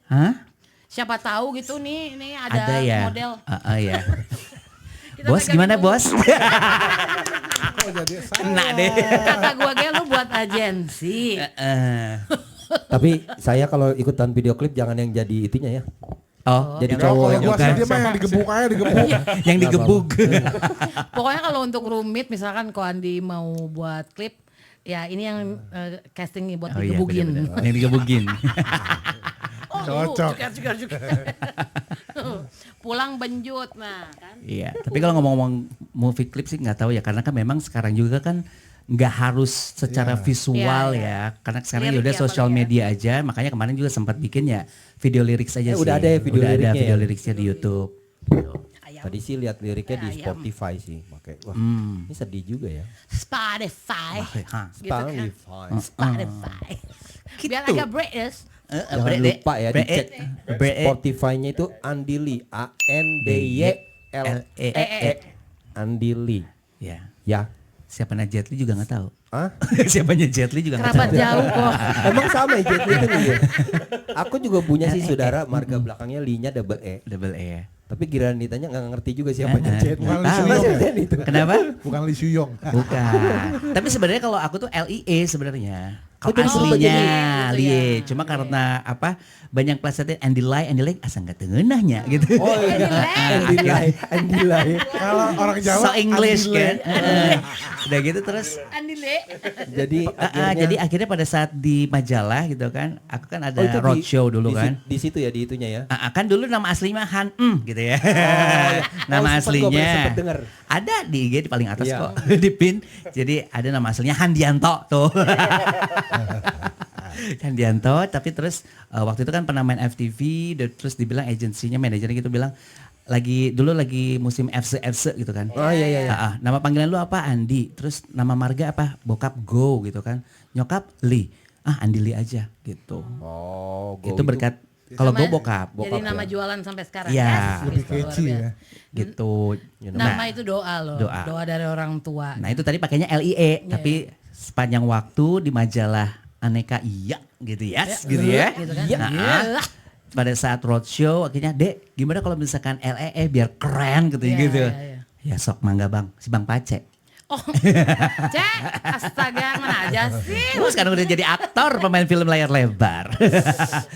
S3: Hah?
S1: Siapa tahu gitu nih, ini ada,
S3: Ada ya.
S1: model.
S3: Ya.
S1: Kita
S3: Bos
S1: pegang
S3: gimana
S1: itu.
S3: bos?
S5: Kok jadi
S3: Kena deh.
S1: Kata gua kayak lu buat agensi.
S2: Tapi saya kalau ikutan video klip jangan yang jadi itunya ya.
S3: Oh,
S2: Jadi
S3: yang-
S2: cowok
S5: kalau
S2: yang
S5: gua
S2: bukan.
S5: sih dia mah yang digebuk aja digebuk.
S3: yang digebuk.
S1: Pokoknya kalau untuk rumit misalkan Ko Andi mau buat klip, ya ini yang casting nih buat
S3: Oh iya,
S1: digebukin.
S3: bener-bener. Yang digebukin.
S1: Oh,
S5: Cocok.
S1: juga. Pulang benjut, nah kan.
S3: Iya, tapi kalau ngomong-ngomong movie clip sih nggak tahu ya, karena kan memang sekarang juga kan nggak harus secara visual
S1: Iya,
S3: ya, karena sekarang
S1: Lirik
S3: udah
S1: ya
S3: sosial
S1: paling ya.
S3: media aja, makanya kemarin juga sempat bikin ya video lirik saja sih.
S2: udah ada ya video
S3: Udah ada
S2: liriknya
S3: video
S2: ya?
S3: liriknya di YouTube. Gitu.
S2: Tadi sih lihat liriknya di
S1: Ayam.
S2: Spotify sih, pakai. Wah, ini sedih juga ya.
S1: Spotify.
S3: Hah.
S1: Gitu kan.
S2: Spotify.
S1: Spotify. Biar agak British.
S2: Jangan lupa ya dicek Spotify-nya itu Andili, ANDYLEE. Andili.
S3: Ya.
S2: Ya.
S3: Siapanya Jet Li juga nggak tahu.
S2: Hah?
S3: Siapanya Jet Li juga nggak
S1: Kerabat
S3: tahu.
S1: jauh kok.
S2: Emang sama ya Jet Li itu nih ya? Aku juga punya sih saudara marga belakangnya Li-nya double E.
S3: Double E ya.
S2: Tapi giliran ditanya nggak ngerti juga siapanya Jet Li.
S5: Bukan Lee
S3: tahu.
S5: Soo-young ya?
S2: itu.
S3: Kenapa?
S5: Bukan Lee Soo-young.
S3: Bukan. Tapi sebenarnya kalau aku tuh LIE sebenarnya. Kalau
S2: jadi berubah
S3: aslinya
S1: jadi gitu
S3: Lie,
S1: ya.
S3: cuma karena apa? Banyak plesetnya Andy Lai asa nggak tengenahnya gitu.
S2: Oh iya, Andilai.
S5: Kalau orang Jawa
S3: So English
S5: Andile.
S3: kan. Udah gitu terus.
S1: Andile.
S2: Jadi
S3: Jadi akhirnya pada saat di majalah gitu kan, aku kan ada
S2: Oh, itu
S3: roadshow dulu
S2: di
S3: kan.
S2: Di situ ya, di itunya ya.
S3: Kan dulu nama aslinya Han gitu ya.
S2: Oh,
S3: Nama
S2: sempet gua
S3: aslinya
S2: sempet denger.
S3: ada di IG di paling atas
S2: Iya.
S3: kok di pin. Jadi ada nama aslinya Handianto tuh. Handianto, tapi terus waktu itu kan pernah main FTV, terus dibilang agensinya manajernya gitu bilang dulu lagi musim FC gitu kan.
S2: Oh iya iya.
S3: Nama panggilan lu apa? Andi. Terus nama marga apa? Bokap Go gitu kan. Nyokap Lee. Andi Lee aja gitu.
S2: Oh,
S3: Itu berkat kalau Go
S1: Sama-
S3: bokap.
S1: Jadi
S2: Bokap
S1: nama
S2: ya.
S1: jualan sampai sekarang.
S3: Iya.
S1: Yes,
S5: Lebih
S1: gitu, luar
S5: catchy
S1: biasa.
S5: ya.
S3: Gitu.
S1: Nama itu doa loh.
S3: Doa.
S1: Dari orang tua.
S3: Nah itu tadi pakainya LIE, tapi sepanjang waktu di majalah Aneka iya gitu gitu ya.
S1: Gitu kan.
S3: Nah, pada saat roadshow akhirnya Dek gimana kalau misalkan LEE biar keren gitu
S1: Iya,
S3: gitu.
S1: iya,
S3: Ya sok mangga bang, si Bang Pace.
S1: Oh, Cek, astaga mana aja sih.
S3: Terus sekarang udah jadi aktor pemain film layar lebar.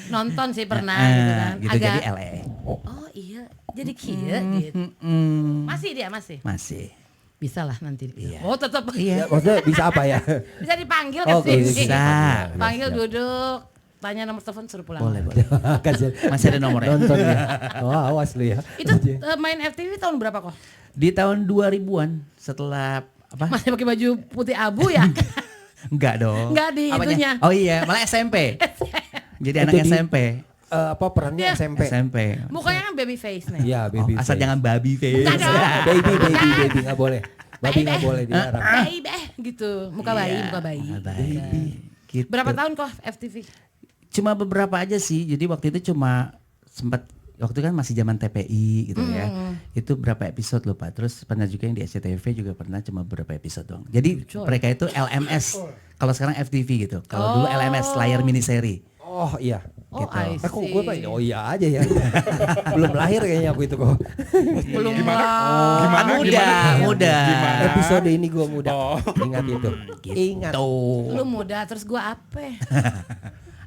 S1: Nonton sih pernah gitu kan.
S3: Gitu jadi LEE.
S1: Oh iya, jadi kia gitu. Masih dia masih.
S3: Masih.
S1: Bisa lah nanti.
S3: Iya.
S1: Oh tetap.
S2: Ya, maksudnya bisa apa ya?
S1: Bisa dipanggil
S2: Oh,
S1: ke sini.
S3: bisa.
S1: Panggil duduk. Tanya nomor telepon suruh pulang.
S3: Boleh boleh.
S2: Kasian.
S3: Masih ada nomornya.
S2: Nonton ya. Oh, awas lu ya.
S1: Itu main FTV tahun berapa kok?
S3: Di tahun 2000-an setelah apa?
S1: Masih pakai baju putih abu ya?
S3: Enggak dong.
S1: Enggak di
S3: Apanya?
S1: itunya.
S3: Oh iya, malah SMP. Jadi anak
S2: Itu di-
S3: SMP.
S2: Apa perannya
S1: Dia-
S2: SMP?
S3: SMP.
S1: Mukanya kan baby face nih.
S2: Iya, baby.
S3: Asal
S2: face.
S3: jangan baby face.
S1: Bukan dong.
S2: baby nggak boleh. Babi nggak boleh dilarang.
S1: Baby gitu. Muka bayi,
S3: Iya,
S1: muka bayi.
S3: muka bayi. Gitu.
S1: Berapa tahun kok FTV?
S3: Cuma beberapa aja sih. Jadi waktu itu cuma sempat waktu kan masih zaman TPI gitu ya. Itu berapa episode lupa. Terus pernah juga yang di SCTV juga pernah cuma beberapa episode doang. Jadi mereka itu LMS. Kalau sekarang FTV gitu. Kalau dulu LMS layar mini seri.
S2: Oh iya.
S1: Oh, I
S2: Kok
S1: see.
S2: gue pak? Oh iya aja ya. Belum lahir kayaknya aku itu kok.
S1: Belum
S6: Gimana?
S1: lah.
S6: Gimana?
S3: Muda.
S6: Gimana?
S2: Episode ini gue muda.
S6: Oh.
S2: Ingat itu. Ingat.
S3: Tuh.
S1: Lu muda terus gua apa?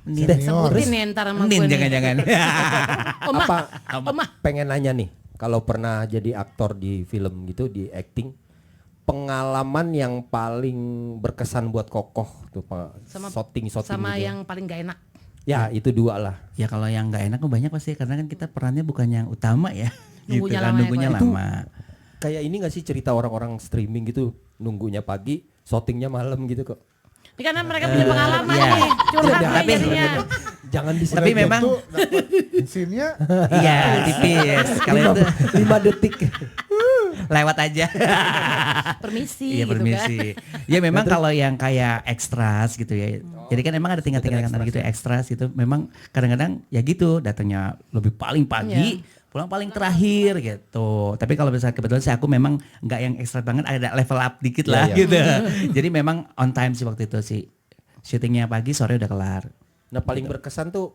S5: Senior.
S1: Sebutin nih ntar sama
S3: Nin
S1: gue nih.
S3: jangan-jangan.
S1: Omah,
S2: Apa?
S1: omah.
S2: Pengen nanya nih. Kalau pernah jadi aktor di film gitu, di acting, pengalaman yang paling berkesan buat Kokoh tuh Pak,
S1: Sama-
S2: shooting
S1: Sama
S2: gitu.
S1: yang paling gak enak.
S2: Ya itu dua lah.
S3: Ya kalau yang nggak enak banyak pasti karena kan kita perannya bukan yang utama ya.
S1: Nunggunya
S3: gitu kan,
S1: lama ya,
S3: nunggunya
S1: Ko.
S3: lama.
S2: Kayak ini gak sih cerita orang-orang streaming gitu, nunggunya pagi, syutingnya malam gitu kok.
S1: Ini karena mereka punya pengalaman
S3: iya.
S1: nih. Curhat nih
S3: Tapi-
S1: jadinya.
S2: Jangan
S3: Tapi
S2: diserang.
S3: memang
S5: Tuh dapat scene-nya
S3: iya tipis. Kalau itu
S2: 5 detik.
S3: lewat aja.
S1: Permisi
S3: Iya
S1: gitu
S3: permisi.
S1: kan.
S3: Ya memang kalau yang kayak ekstras gitu ya. Jadi kan emang ada tingkat-tingkat gitu ekstras gitu. Memang kadang-kadang ya gitu datangnya lebih paling pagi, pulang paling terakhir gitu. Tapi kalau misalnya kebetulan sih aku memang nggak yang ekstra banget, ada level up dikit lah
S2: Iya, iya.
S3: gitu. Jadi memang on time sih waktu itu sih. Syutingnya pagi, sore udah kelar.
S2: Nah paling berkesan tuh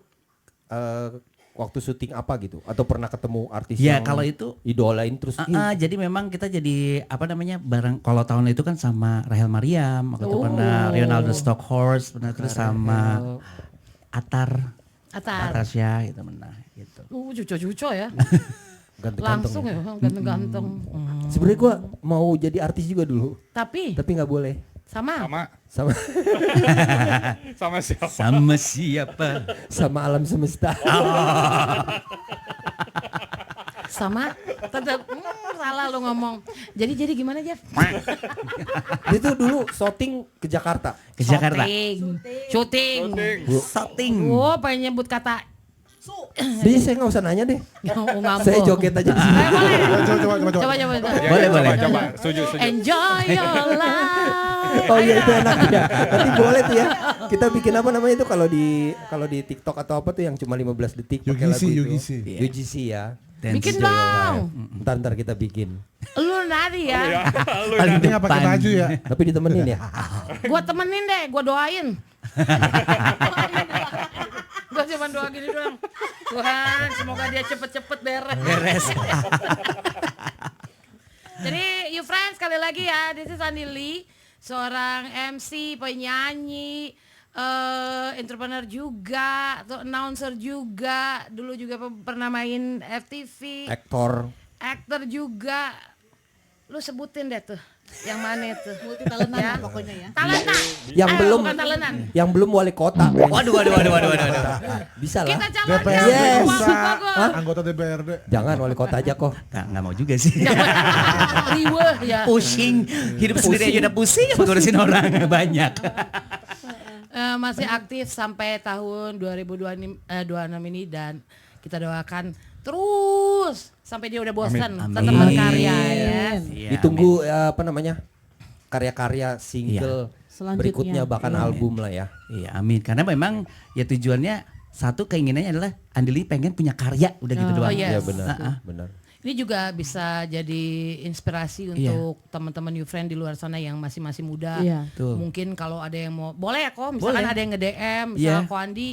S2: waktu syuting apa gitu? Atau pernah ketemu artis
S3: Ya,
S2: yang
S3: kalau itu-
S2: idolain terus?
S3: Jadi memang kita jadi apa namanya bareng kalau tahun itu kan sama Rahel Mariam, waktu itu pernah Ronaldo Stockhorst, pernah terus sama Atar
S1: Atar.
S3: Atasya gitu pernah gitu.
S1: Cuco-cuco ya.
S2: Ganteng-ganteng
S1: Langsung
S2: ya.
S1: ya, ganteng-ganteng.
S2: Sebenarnya gua mau jadi artis juga dulu,
S1: Tapi
S2: tapi nggak boleh.
S1: sama
S2: Sama
S6: Sama siapa?
S3: Sama siapa?
S2: sama alam semesta.
S1: sama tetap salah lu ngomong. Jadi gimana Jeff?
S2: Dia tuh dulu syuting ke Jakarta.
S3: Ke Jakarta.
S1: Syuting.
S3: Shooting.
S1: Oh, pengen nyebut kata.
S2: Jadi saya nggak usah nanya deh.
S1: Oh, nggak
S2: Saya
S1: mau.
S2: joget aja di sini.
S1: Boleh.
S5: Coba.
S1: Coba.
S6: Ya,
S3: Boleh,
S6: ya,
S3: boleh.
S6: Coba, setuju.
S1: Enjoy your life.
S2: Oh iya itu enak ya. Nanti boleh tuh ya. Kita bikin apa namanya itu kalau di TikTok atau apa tuh yang cuma 15 detik pakai lagu itu. UGC ya.
S1: Bikin dong.
S2: Ntar kita bikin.
S1: Lu nari ya.
S3: Paling
S5: Ini nggak pakai
S3: depan.
S5: baju ya.
S2: Tapi ditemenin ya.
S1: Gua temenin deh, gua doain. Gua cuma doa gini doang. Tuhan, semoga dia cepet-cepet beres. Jadi, you friends, sekali lagi ya, this is Andi Lee, seorang MC, penyanyi, entrepreneur juga, atau announcer juga, dulu juga pernah main FTV, aktor juga. Lu sebutin deh tuh, yang mana tuh?
S4: Multi talentan pokoknya ya.
S1: Talenta.
S2: Yang belum
S1: bukan talentan.
S2: yang belum wali kota.
S3: Waduh.
S2: Bisa lah.
S1: Kita calonkan
S5: DPR
S2: Yes.
S5: bisa.
S1: Hah?
S5: Anggota DPRD.
S2: Jangan wali kota aja kok.
S3: Nggak mau juga sih.
S1: Riweh ya.
S3: Pusing. Hidup sendiri aja udah pusing. Ngurusin orang banyak.
S1: Masih aktif sampai tahun 2026 ini dan kita doakan terus sampai dia udah bosan
S3: Amin.
S1: tetap
S3: Amin.
S1: berkarya ya.
S3: Iya,
S2: Ditunggu apa namanya? Karya-karya single
S4: Selanjutnya.
S2: berikutnya bahkan album lah ya.
S3: Iya, amin. Karena memang ya tujuannya satu keinginannya adalah Andili pengen punya karya udah gitu doang.
S1: yes.
S2: Iya benar. Benar.
S1: Ini juga bisa jadi inspirasi untuk teman-teman you friend di luar sana yang masih muda.
S4: Iya.
S3: Tuh.
S1: Mungkin kalau ada yang mau, boleh ya kok. Misalkan
S3: Boleh.
S1: ada yang nge-DM, misalnya Ko Andi,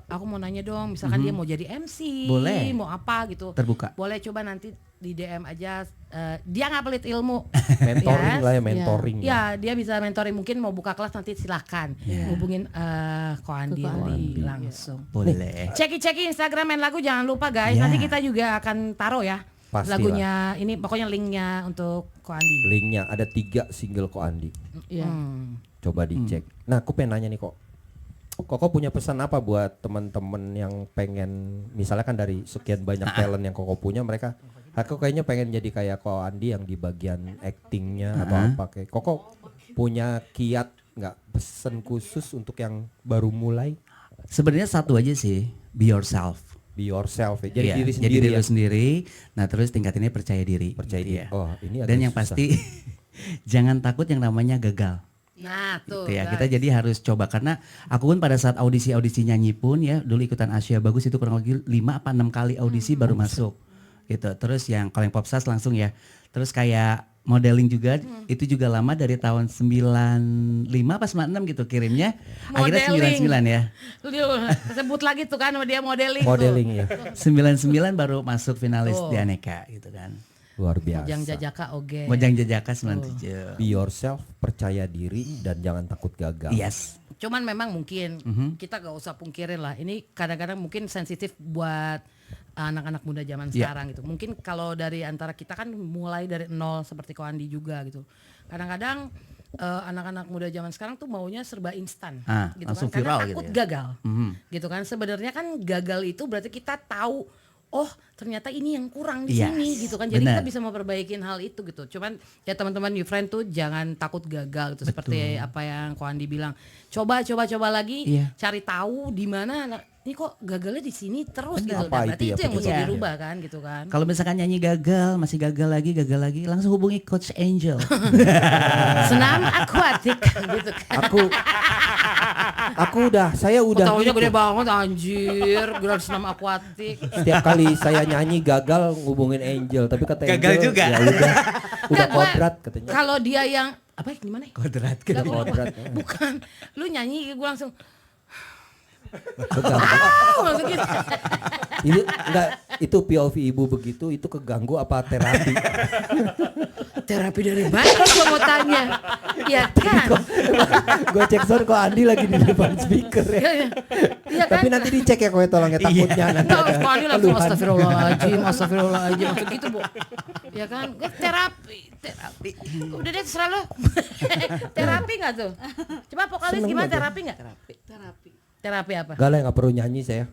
S1: aku mau nanya dong, misalkan dia mau jadi MC,
S3: Boleh.
S1: mau apa gitu.
S3: Terbuka.
S1: Boleh coba nanti di DM aja. Dia nggak pelit ilmu.
S2: Mentoring
S1: Yes.
S2: lah ya, mentoring.
S1: Ya, dia bisa mentoring. Mungkin mau buka kelas nanti silahkan hubungin Ko Andi nanti langsung.
S3: Boleh.
S1: Ceki Instagram main lagu jangan lupa guys.
S3: Ya.
S1: Nanti kita juga akan taruh ya
S2: Pastilah.
S1: lagunya ini pokoknya linknya untuk Ko Andi.
S2: Linknya ada 3 single Ko Andi.
S4: Iya.
S2: Coba dicek. Nah aku pengen nanya nih kok. Koko punya pesan apa buat teman-teman yang pengen, misalnya kan dari sekian banyak talent yang Koko punya, mereka aku kayaknya pengen jadi kayak Ko Andi yang di bagian actingnya atau apa kayak. Koko punya kiat nggak pesan khusus untuk yang baru mulai?
S3: Sebenarnya satu aja sih, be yourself.
S2: Be yourself ya. Jadi
S3: Iya,
S2: diri
S3: jadi
S2: sendiri
S3: diri
S2: ya.
S3: lu sendiri. Nah terus tingkatinnya percaya diri.
S2: Percaya diri.
S3: Iya.
S2: Oh ini
S3: Dan
S2: agak
S3: yang
S2: susah.
S3: pasti jangan takut yang namanya gagal.
S1: Nah tuh
S3: Gitu ya,
S1: guys.
S3: kita jadi harus coba karena aku pun pada saat audisi nyanyi pun ya dulu ikutan Asia Bagus itu kurang lebih 5 apa 6 kali audisi baru masuk gitu. Terus yang kalau yang Popstars langsung ya. Terus kayak modeling juga itu juga lama dari tahun 95 apa 96 gitu kirimnya. Akhirnya
S1: Modeling.
S3: 99 ya.
S1: Lu sebut lagi tuh kan dia modeling.
S2: Modeling ya.
S3: 99 baru masuk finalis di Aneka gitu kan.
S2: Luar biasa.
S1: Mojang Jajaka oge.
S3: Mojang Jajaka 97.
S2: Be yourself, percaya diri dan jangan takut gagal.
S3: Yes.
S1: Cuman memang mungkin kita gak usah pungkirin lah. Ini kadang-kadang mungkin sensitif buat anak-anak muda zaman sekarang gitu. Mungkin kalau dari antara kita kan mulai dari nol seperti Ko Andi juga gitu. Kadang-kadang anak-anak muda zaman sekarang tuh maunya serba instan gitu
S3: langsung
S1: kan. Karena
S3: viral
S1: takut
S3: gitu ya.
S1: gagal. Gitu kan. Sebenarnya kan gagal itu berarti kita tahu oh ternyata ini yang kurang di
S3: Yes,
S1: sini gitu kan. Jadi kita
S3: benar.
S1: bisa memperbaikin hal itu gitu. Cuman ya teman-teman you friend tuh jangan takut gagal gitu. Seperti apa yang Ko Andi bilang. Coba lagi,
S3: Iya.
S1: cari tahu di mana ini kok gagalnya di sini terus gitu.
S2: Apa
S1: Nah, berarti
S2: itu ya
S1: itu yang mesti
S3: penyebabnya?
S1: dirubah kan gitu kan.
S3: Kalau misalkan nyanyi gagal, masih gagal lagi, langsung hubungi Coach Angel.
S1: Senam akuatik gitu kan.
S2: Saya udah
S1: Taunya
S2: gitu.
S1: gede banget anjir, gerak senam akuatik.
S2: Setiap kali saya nyanyi gagal ngubungin Angel, tapi kata
S3: Gagal
S2: Angel
S3: juga.
S2: ya udah
S1: Enggak, gua-
S2: kodrat katanya.
S1: Kalau dia yang apa gimana?
S3: Kodrat
S1: Enggak, gua-
S2: kodrat.
S1: Bukan. Lu nyanyi gue langsung
S2: Keganggu.
S1: langsung gitu.
S2: Itu POV ibu begitu, itu keganggu apa terapi?
S1: Terapi dari mana gua mau tanya. Ya kan?
S2: Gue cek sound kok Andi lagi di depan speaker ya.
S1: Iya, iya. Iya kan?
S2: Tapi nanti dicek ya kowe tolong ya takutnya nanti
S1: Enggak,
S2: ada
S1: sekali langsung
S2: keluhan.
S1: astagfirullahaladzim langsung gitu Bu. Ya kan, terapi. Udah deh terserah lo. Terapi nggak tuh? Coba vokalis
S2: Seneng
S1: gimana
S2: aja.
S1: terapi nggak? Terapi apa?
S2: Gak lah nggak perlu nyanyi saya.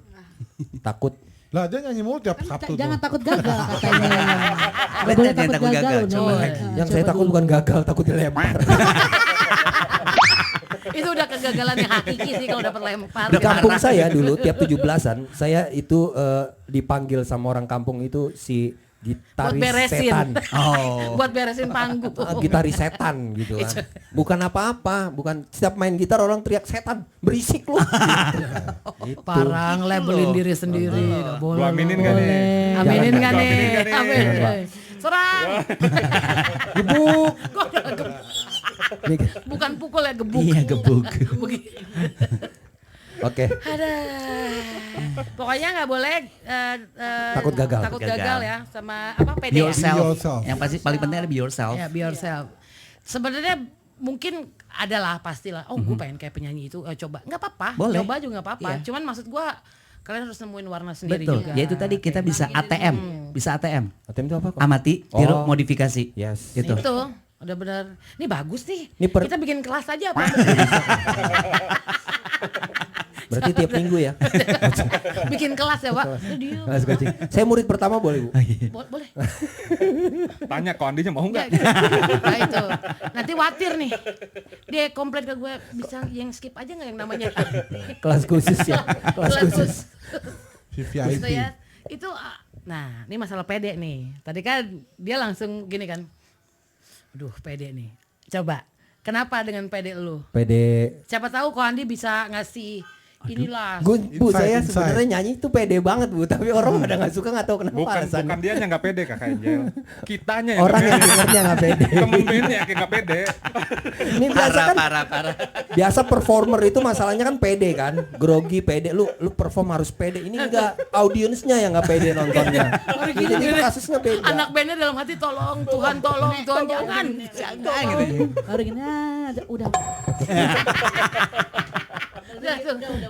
S2: Takut.
S5: Lah dia nyanyi mulu tiap Sabtu
S4: Jangan
S5: tuh.
S4: takut gagal katanya. Nggak
S3: Betul,
S4: boleh
S3: jangan takut gagal, coba.
S2: Yang saya takut bukan gagal, takut dilempar.
S1: Itu udah kegagalan yang hakiki sih kalau dapat lempar.
S2: Di kampung saya dulu tiap 17-an saya itu dipanggil sama orang kampung itu si
S1: Buat
S2: gitaris
S1: beresin.
S2: setan.
S1: Buat beresin panggung.
S2: Gitaris setan gitu kan. Bukan apa-apa, bukan setiap main gitar orang teriak setan, berisik lu. Gitu.
S1: Parang labelin diri sendiri. Nggak boleh.
S6: Gua aminin gak nih?
S1: Aminin
S2: Jangan.
S1: gak nih?
S6: Aminin nggak nih?
S1: Amin. Serang.
S2: Gebuk.
S1: Gua udah bukan pukul ya, gebuk.
S3: Iya, gebuk.
S1: Begitu.
S2: Oke.
S1: Ada. Pokoknya nggak boleh
S2: Takut gagal.
S1: Takut
S3: Gagal.
S1: gagal ya sama apa
S3: Be
S1: pede ya?
S3: yourself.
S5: Be yourself.
S3: Yang pasti paling penting ada be yourself.
S1: Ya, be yourself. Sebenarnya mungkin adalah pastilah. Oh, gue pengen kayak penyanyi itu. Coba, nggak apa-apa.
S3: Boleh.
S1: Coba juga nggak apa-apa.
S3: Iya.
S1: Cuman maksud gue kalian harus nemuin warna sendiri
S3: Betul.
S1: juga.
S3: Ya itu tadi kita bisa ATM, bisa ATM.
S2: ATM itu apa kok?
S3: Amati, tiru,
S2: Oh.
S3: modifikasi.
S2: Yes.
S3: Gitu.
S1: Itu udah benar. Ini bagus nih.
S2: Ini
S1: Kita bikin kelas aja apa?
S2: Berarti tiap minggu ya.
S1: Bikin kelas ya, Pak. Dia.
S2: Kelas coaching. Saya murid pertama boleh, Bu?
S1: Boleh.
S6: Tanya kok Andinya mau nggak?
S1: Nah itu. Nanti khawatir nih. Dia komplain ke gue, bisa yang skip aja nggak yang namanya?
S2: Kelas khusus ya. Kelas khusus.
S1: Gitu
S5: VVIP.
S1: ya. Itu nah, ini masalah pede nih. Tadi kan dia langsung gini kan. Aduh, pede nih. Coba. Kenapa dengan pede lu?
S2: PD.
S1: Siapa tahu kok Andi bisa ngasih inilah.
S2: Bu, saya
S5: Inside.
S2: sebenarnya nyanyi itu pede banget, Bu, tapi orang pada nggak suka, nggak tahu kenapa
S6: Bukan
S2: alasannya.
S6: dia yang nggak pede Kak Angel. Kitanya yang
S2: Orang
S6: nggak
S2: yang
S6: pede.
S2: dengarnya nggak pede.
S6: Temen bandnya yang nggak pede.
S2: Ini biasa kan,
S3: Parah.
S2: biasa performer itu masalahnya kan pede kan, grogi pede. Lu perform harus pede. Ini enggak, audiensnya yang nggak pede nontonnya.
S1: Gini,
S2: Jadi
S1: gini.
S2: kasusnya beda.
S1: Anak bandnya dalam hati tolong Tuhan jangan gitu.
S4: Baru gini, udah.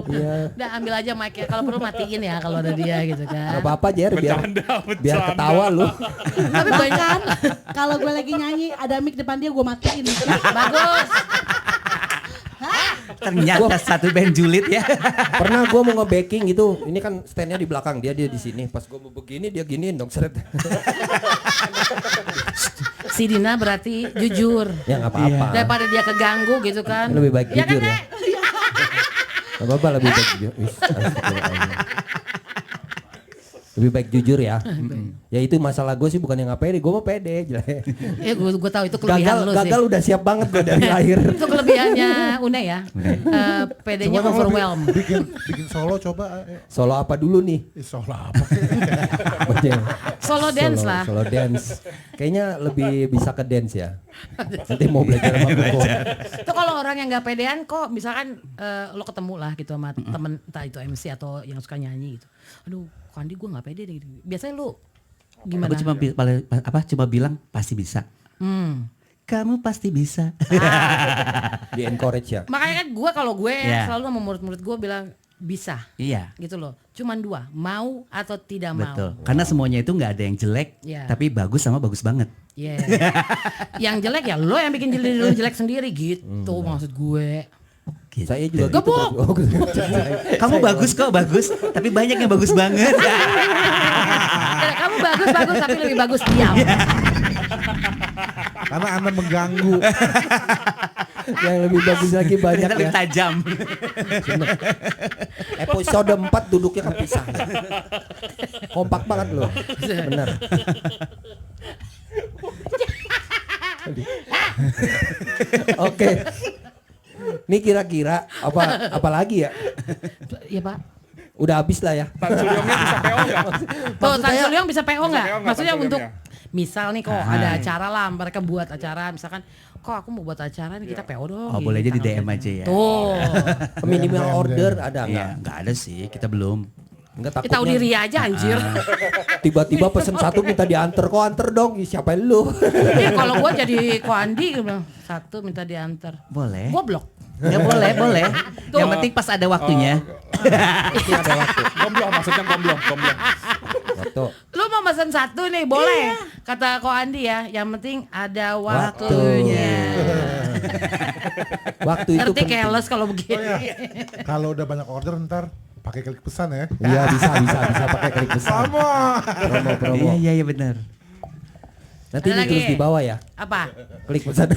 S2: Iya.
S1: Udah ambil aja mic-nya, kalau perlu matiin ya kalau ada dia gitu kan.
S2: Gak apa-apa Jer, biar
S6: Bercanda.
S2: ketawa lu.
S1: Tapi banyak
S4: Kalau gue lagi nyanyi ada mic depan dia gue matiin.
S1: bagus.
S3: Ternyata satu band julid ya.
S2: Pernah gue mau nge-backing gitu, ini kan standnya di belakang, dia di sini. Pas gue mau begini dia giniin dong, seret.
S1: Si Dina berarti jujur.
S2: Ya nggak apa-apa.
S1: Daripada dia keganggu gitu kan.
S2: Lebih baik
S1: Ya kan,
S2: jujur ya.
S1: Nek?
S2: Gak apa-apa, lebih baik jujur. Wis, astagfirullahaladzim. Lebih baik jujur ya. Ya itu masalah gue sih bukan yang nggak pede, gue mau pede.
S1: Ya gue tahu itu kelebihan lu sih.
S2: Gagal udah siap banget gue dari lahir.
S1: Itu kelebihannya Une ya. PD-nya
S5: Coba kalau
S1: overwhelm.
S5: bikin solo coba.
S2: Solo apa dulu nih?
S5: Solo apa?
S1: Solo dance lah.
S2: Solo dance. Kayaknya lebih bisa ke dance ya. Nanti mau belajar sama Koko.
S1: Itu kalau orang yang nggak pedean kok misalkan lo ketemu lah gitu sama temen entah itu MC atau yang suka nyanyi gitu. Aduh, kok Andi gue nggak pede deh. Gitu. Biasanya lu gimana?
S3: Aku cuma bilang pasti bisa. Kamu pasti bisa.
S2: Di encourage ya.
S1: Makanya kan kalau gue
S3: Yeah.
S1: selalu sama murid-murid gue bilang bisa
S3: Iya.
S1: gitu loh. Cuman dua, mau atau tidak mau.
S3: Betul. Karena semuanya itu nggak ada yang jelek,
S1: Iya.
S3: tapi bagus sama bagus banget.
S1: Yeah. Yang jelek ya lo yang bikin diri lo jelek sendiri gitu maksud gue.
S3: Gitu.
S2: Saya juga gitu.
S1: Gebuk!
S2: Oh,
S3: Kamu bagus kok, bagus. Tapi banyak yang bagus banget.
S1: Ya, kamu bagus tapi lebih bagus diam.
S5: Karena Anda mengganggu.
S2: Yang lebih bagus lagi banyak
S3: Lebih
S2: ya.
S3: tajam.
S2: Episode 4 duduknya kan pisah. Kompak banget loh. Bener. Oke. Ini kira-kira apa lagi ya?
S1: Iya Pak.
S2: Udah habis lah ya.
S6: Tan Suryongnya bisa PO nggak?
S1: Tuh Tan Suryong bisa PO nggak?
S6: PO nggak,
S1: Maksudnya
S6: Tan
S1: untuk
S6: Suryong
S1: misal nih kok ada acara lah, mereka buat acara misalkan kok aku mau buat acara nih kita PO dong.
S3: Oh,
S1: gitu,
S3: boleh aja di
S1: tanggal
S3: DM aja ya.
S1: Tuh.
S2: Minimal order ada
S3: Iya,
S2: nggak?
S3: nggak ada sih, kita belum.
S2: Enggak
S1: Kita tahu diri aja anjir.
S2: Tiba-tiba pesen satu minta diantar, kok antar dong? Ih, siapa lu?
S1: Iya kalau gua jadi Ko Andi gue bilang satu minta diantar.
S3: Boleh.
S1: Goblok.
S3: Ya boleh, boleh.
S1: Tuh.
S3: Yang penting pas ada waktunya.
S2: Ada waktu.
S6: Gomblong maksudnya gomblong.
S2: Waktu.
S1: Lu mau pesan satu nih boleh. Kata Ko Andi ya, yang penting ada waktunya.
S2: Waktu itu
S1: Ngerti
S2: penting.
S1: keles kalau begini.
S5: Kalau udah banyak order ntar pakai klik pesan ya.
S2: Iya bisa pakai klik pesan. Promo.
S3: Iya benar.
S2: Nanti
S1: Ada
S2: ini
S1: lagi?
S2: terus di bawah ya.
S1: Apa?
S2: Klik pesan.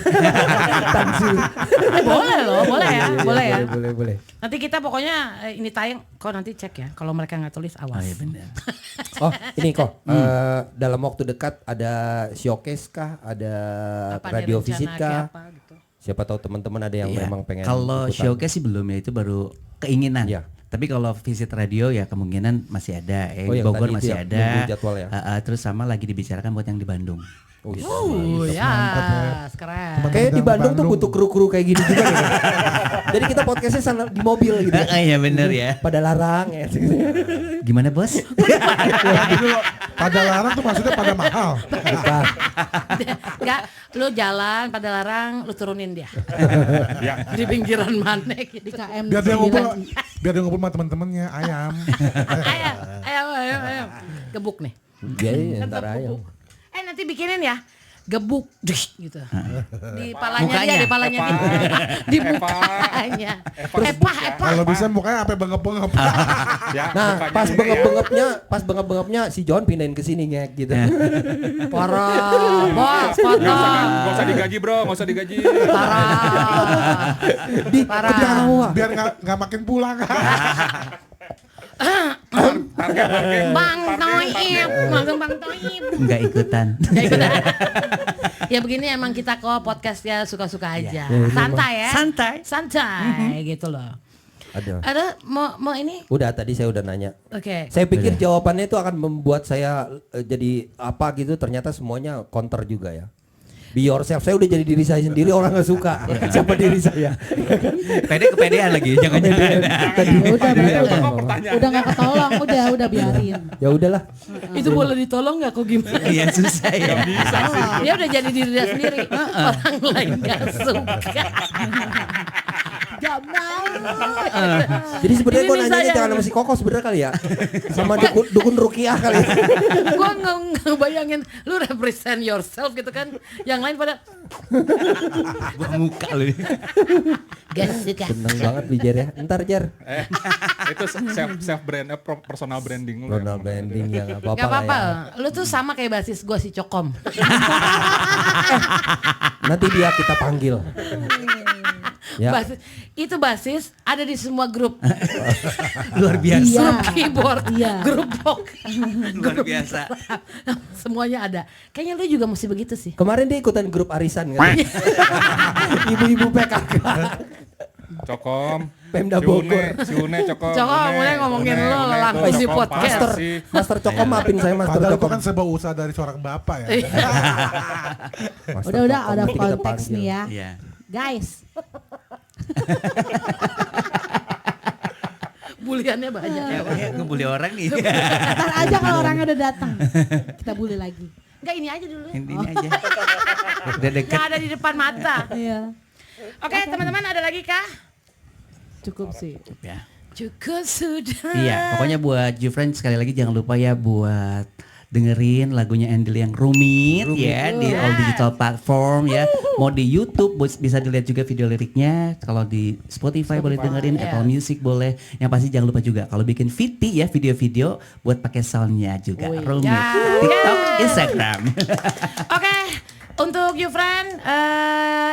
S1: Boleh loh, boleh ya, boleh ya.
S2: Boleh.
S1: Nanti kita pokoknya ini tayang, kok nanti cek ya. Kalau mereka nggak tulis awas.
S3: Oh iya benar.
S2: Oh ini kok dalam waktu dekat ada showcase kah? Ada
S1: Apa nih
S2: radio
S1: rencana
S2: visit
S1: kayak
S2: kah?
S1: apa gitu.
S2: Siapa tahu teman-teman ada yang
S3: Iya.
S2: memang pengen
S3: Kalau
S2: ikutan.
S3: showcase sih belum ya, itu baru keinginan.
S2: Iya.
S3: Tapi kalau visit radio ya kemungkinan masih ada.
S2: Oh, yang
S3: Bogor
S2: tadi itu
S3: masih
S2: ya,
S3: ada.
S2: nunggu jadwal ya?
S3: Terus sama lagi dibicarakan buat yang di Bandung.
S2: Oh, iya.
S1: Ya, keren.
S2: Kayaknya di Bandung tuh butuh kru-kru kayak gini juga nih. Jadi kita podcastnya sana di mobil gitu.
S3: Iya bener ya.
S2: Pada larang ya.
S3: Gimana bos?
S5: Pada larang tuh maksudnya pada mahal.
S2: Bukan.
S1: Enggak, lu jalan pada larang, lu turunin dia.
S6: Ya.
S1: Di pinggiran mana
S4: Di
S1: gitu.
S4: KM
S5: Biar dia
S4: 9.
S5: ngumpul sama temen-temennya ayam.
S1: Ayo. Gebuk nih.
S2: Jadi ntar aja.
S1: Nanti bikinin ya. Gebuk gitu. Di palanya
S3: Mukanya.
S1: dia, di palanya
S6: Epa.
S1: dia. Di
S6: Epa.
S1: mukanya.
S6: Epa.
S1: Epa.
S5: Kalau bisa mukanya apa bengep-bengep.
S6: Ya,
S2: Nah,
S6: mukanya
S2: pas
S6: juga
S2: bengep-bengepnya si John pindahin ke sini ngek gitu.
S1: Parah, bos, potong.
S6: Gak usah digaji bro, gak usah digaji.
S1: Parah.
S2: Di
S1: Parah.
S2: ketawa.
S5: Biar nggak makin pulang.
S6: Target.
S1: Bang Toib, langsung Bang Toib.
S3: Enggak ikutan.
S1: Ya, ikutan. Ya begini emang kita kok podcastnya suka-suka aja. Santai ya. Santai gitu loh. Ada mau ini?
S2: Udah tadi saya udah nanya.
S1: Oke.
S2: Saya pikir jawabannya itu akan membuat saya jadi apa gitu, ternyata semuanya counter juga ya. Be yourself, saya udah jadi diri saya sendiri, orang gak suka. Siapa diri saya?
S3: Kepedean lagi, jangan-jangan.
S4: Udah nggak ketolong, udah biarin.
S2: Ya udahlah.
S1: Itu boleh ditolong nggak kok gimana?
S3: Iya susah ya.
S1: Dia udah jadi diri dia sendiri. Orang lain gak suka. Gak mau.
S2: Jadi sebenarnya
S1: Ini
S2: gue
S1: nih
S2: nanya
S1: saya.
S2: jangan sama si Koko sebenarnya kali ya. Sama dukun Rukiah kali ya.
S1: Gue nggak bayangin lu represent yourself gitu kan. Yang lain pada
S3: Buang muka lu.
S1: gak suka.
S2: Seneng banget di Jer ya. Ntar Jer.
S6: Itu self brand, personal branding lu.
S2: Ronald Branding ya gak apa-apa
S1: Gak
S2: lah
S1: apa-apa.
S2: ya.
S1: Lu tuh sama kayak basis gue si Cokom.
S2: Nanti dia kita panggil. Ya.
S1: Itu basis ada di semua grup.
S3: Luar biasa.
S4: Iya.
S1: Grup keyboard,
S4: Iya.
S1: grup rock,
S3: Luar biasa.
S1: semuanya ada. Kayaknya lu juga mesti begitu sih.
S2: Kemarin dia ikutan grup arisan kan. Ibu-ibu PKK.
S6: Cokom.
S2: Pemda Bogor.
S6: Si Une, Cokom.
S1: Cokom, mulai ngomongin lu langsung di podcast.
S2: Master Coko maafin saya Master
S5: Padahal itu
S2: Coko.
S5: kan sebuah usaha dari seorang bapak ya.
S2: Master
S4: Udah
S2: Coko,
S4: ada
S2: nanti kita
S4: konteks
S2: panggil.
S4: nih ya.
S3: Iya.
S4: Guys,
S1: Buliannya banyak ya.
S3: Kayak ngebully orang nih.
S4: ntar aja kalau orangnya udah datang. Kita bully lagi.
S1: Enggak ini aja dulu.
S3: Ini aja. Udah deket.
S1: Yang ada di depan mata.
S4: Iya.
S1: Oke, teman-teman ada lagi kah?
S4: Cukup sih.
S3: Ya.
S1: Cukup sudah.
S3: Iya, pokoknya buat you friends sekali lagi jangan lupa ya buat dengerin lagunya Andil yang rumit ya di all digital platform ya. Mau di YouTube bisa dilihat juga video liriknya. Kalau di Spotify boleh dengerin, Apple Music boleh. Yang pasti jangan lupa juga kalau bikin VT ya video-video buat pakai soundnya juga rumit.
S1: Ya.
S3: TikTok, Instagram.
S1: Oke, untuk you friend,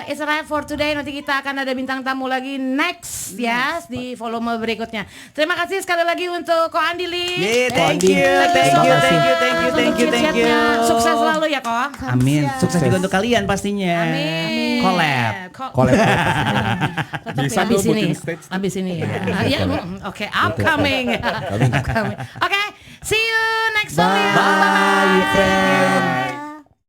S1: it's a wrap for today. Nanti kita akan ada bintang tamu lagi next ya di volume berikutnya. Terima kasih sekali lagi untuk Ko Andili.
S3: Yeah, thank
S2: Andi.
S3: you, thank you, thank you, thank you, thank you, thank you.
S1: Sukses selalu ya Ko.
S3: Amin. Sukses juga untuk kalian pastinya.
S1: Amin.
S3: Collab.
S2: Collab.
S6: Bisa
S1: Habis
S6: tuh
S1: ini,
S6: booking stage.
S1: habis ini ya. Ya, oke, upcoming. Upcoming. Oke, see you next time.
S2: Bye.
S1: Bye.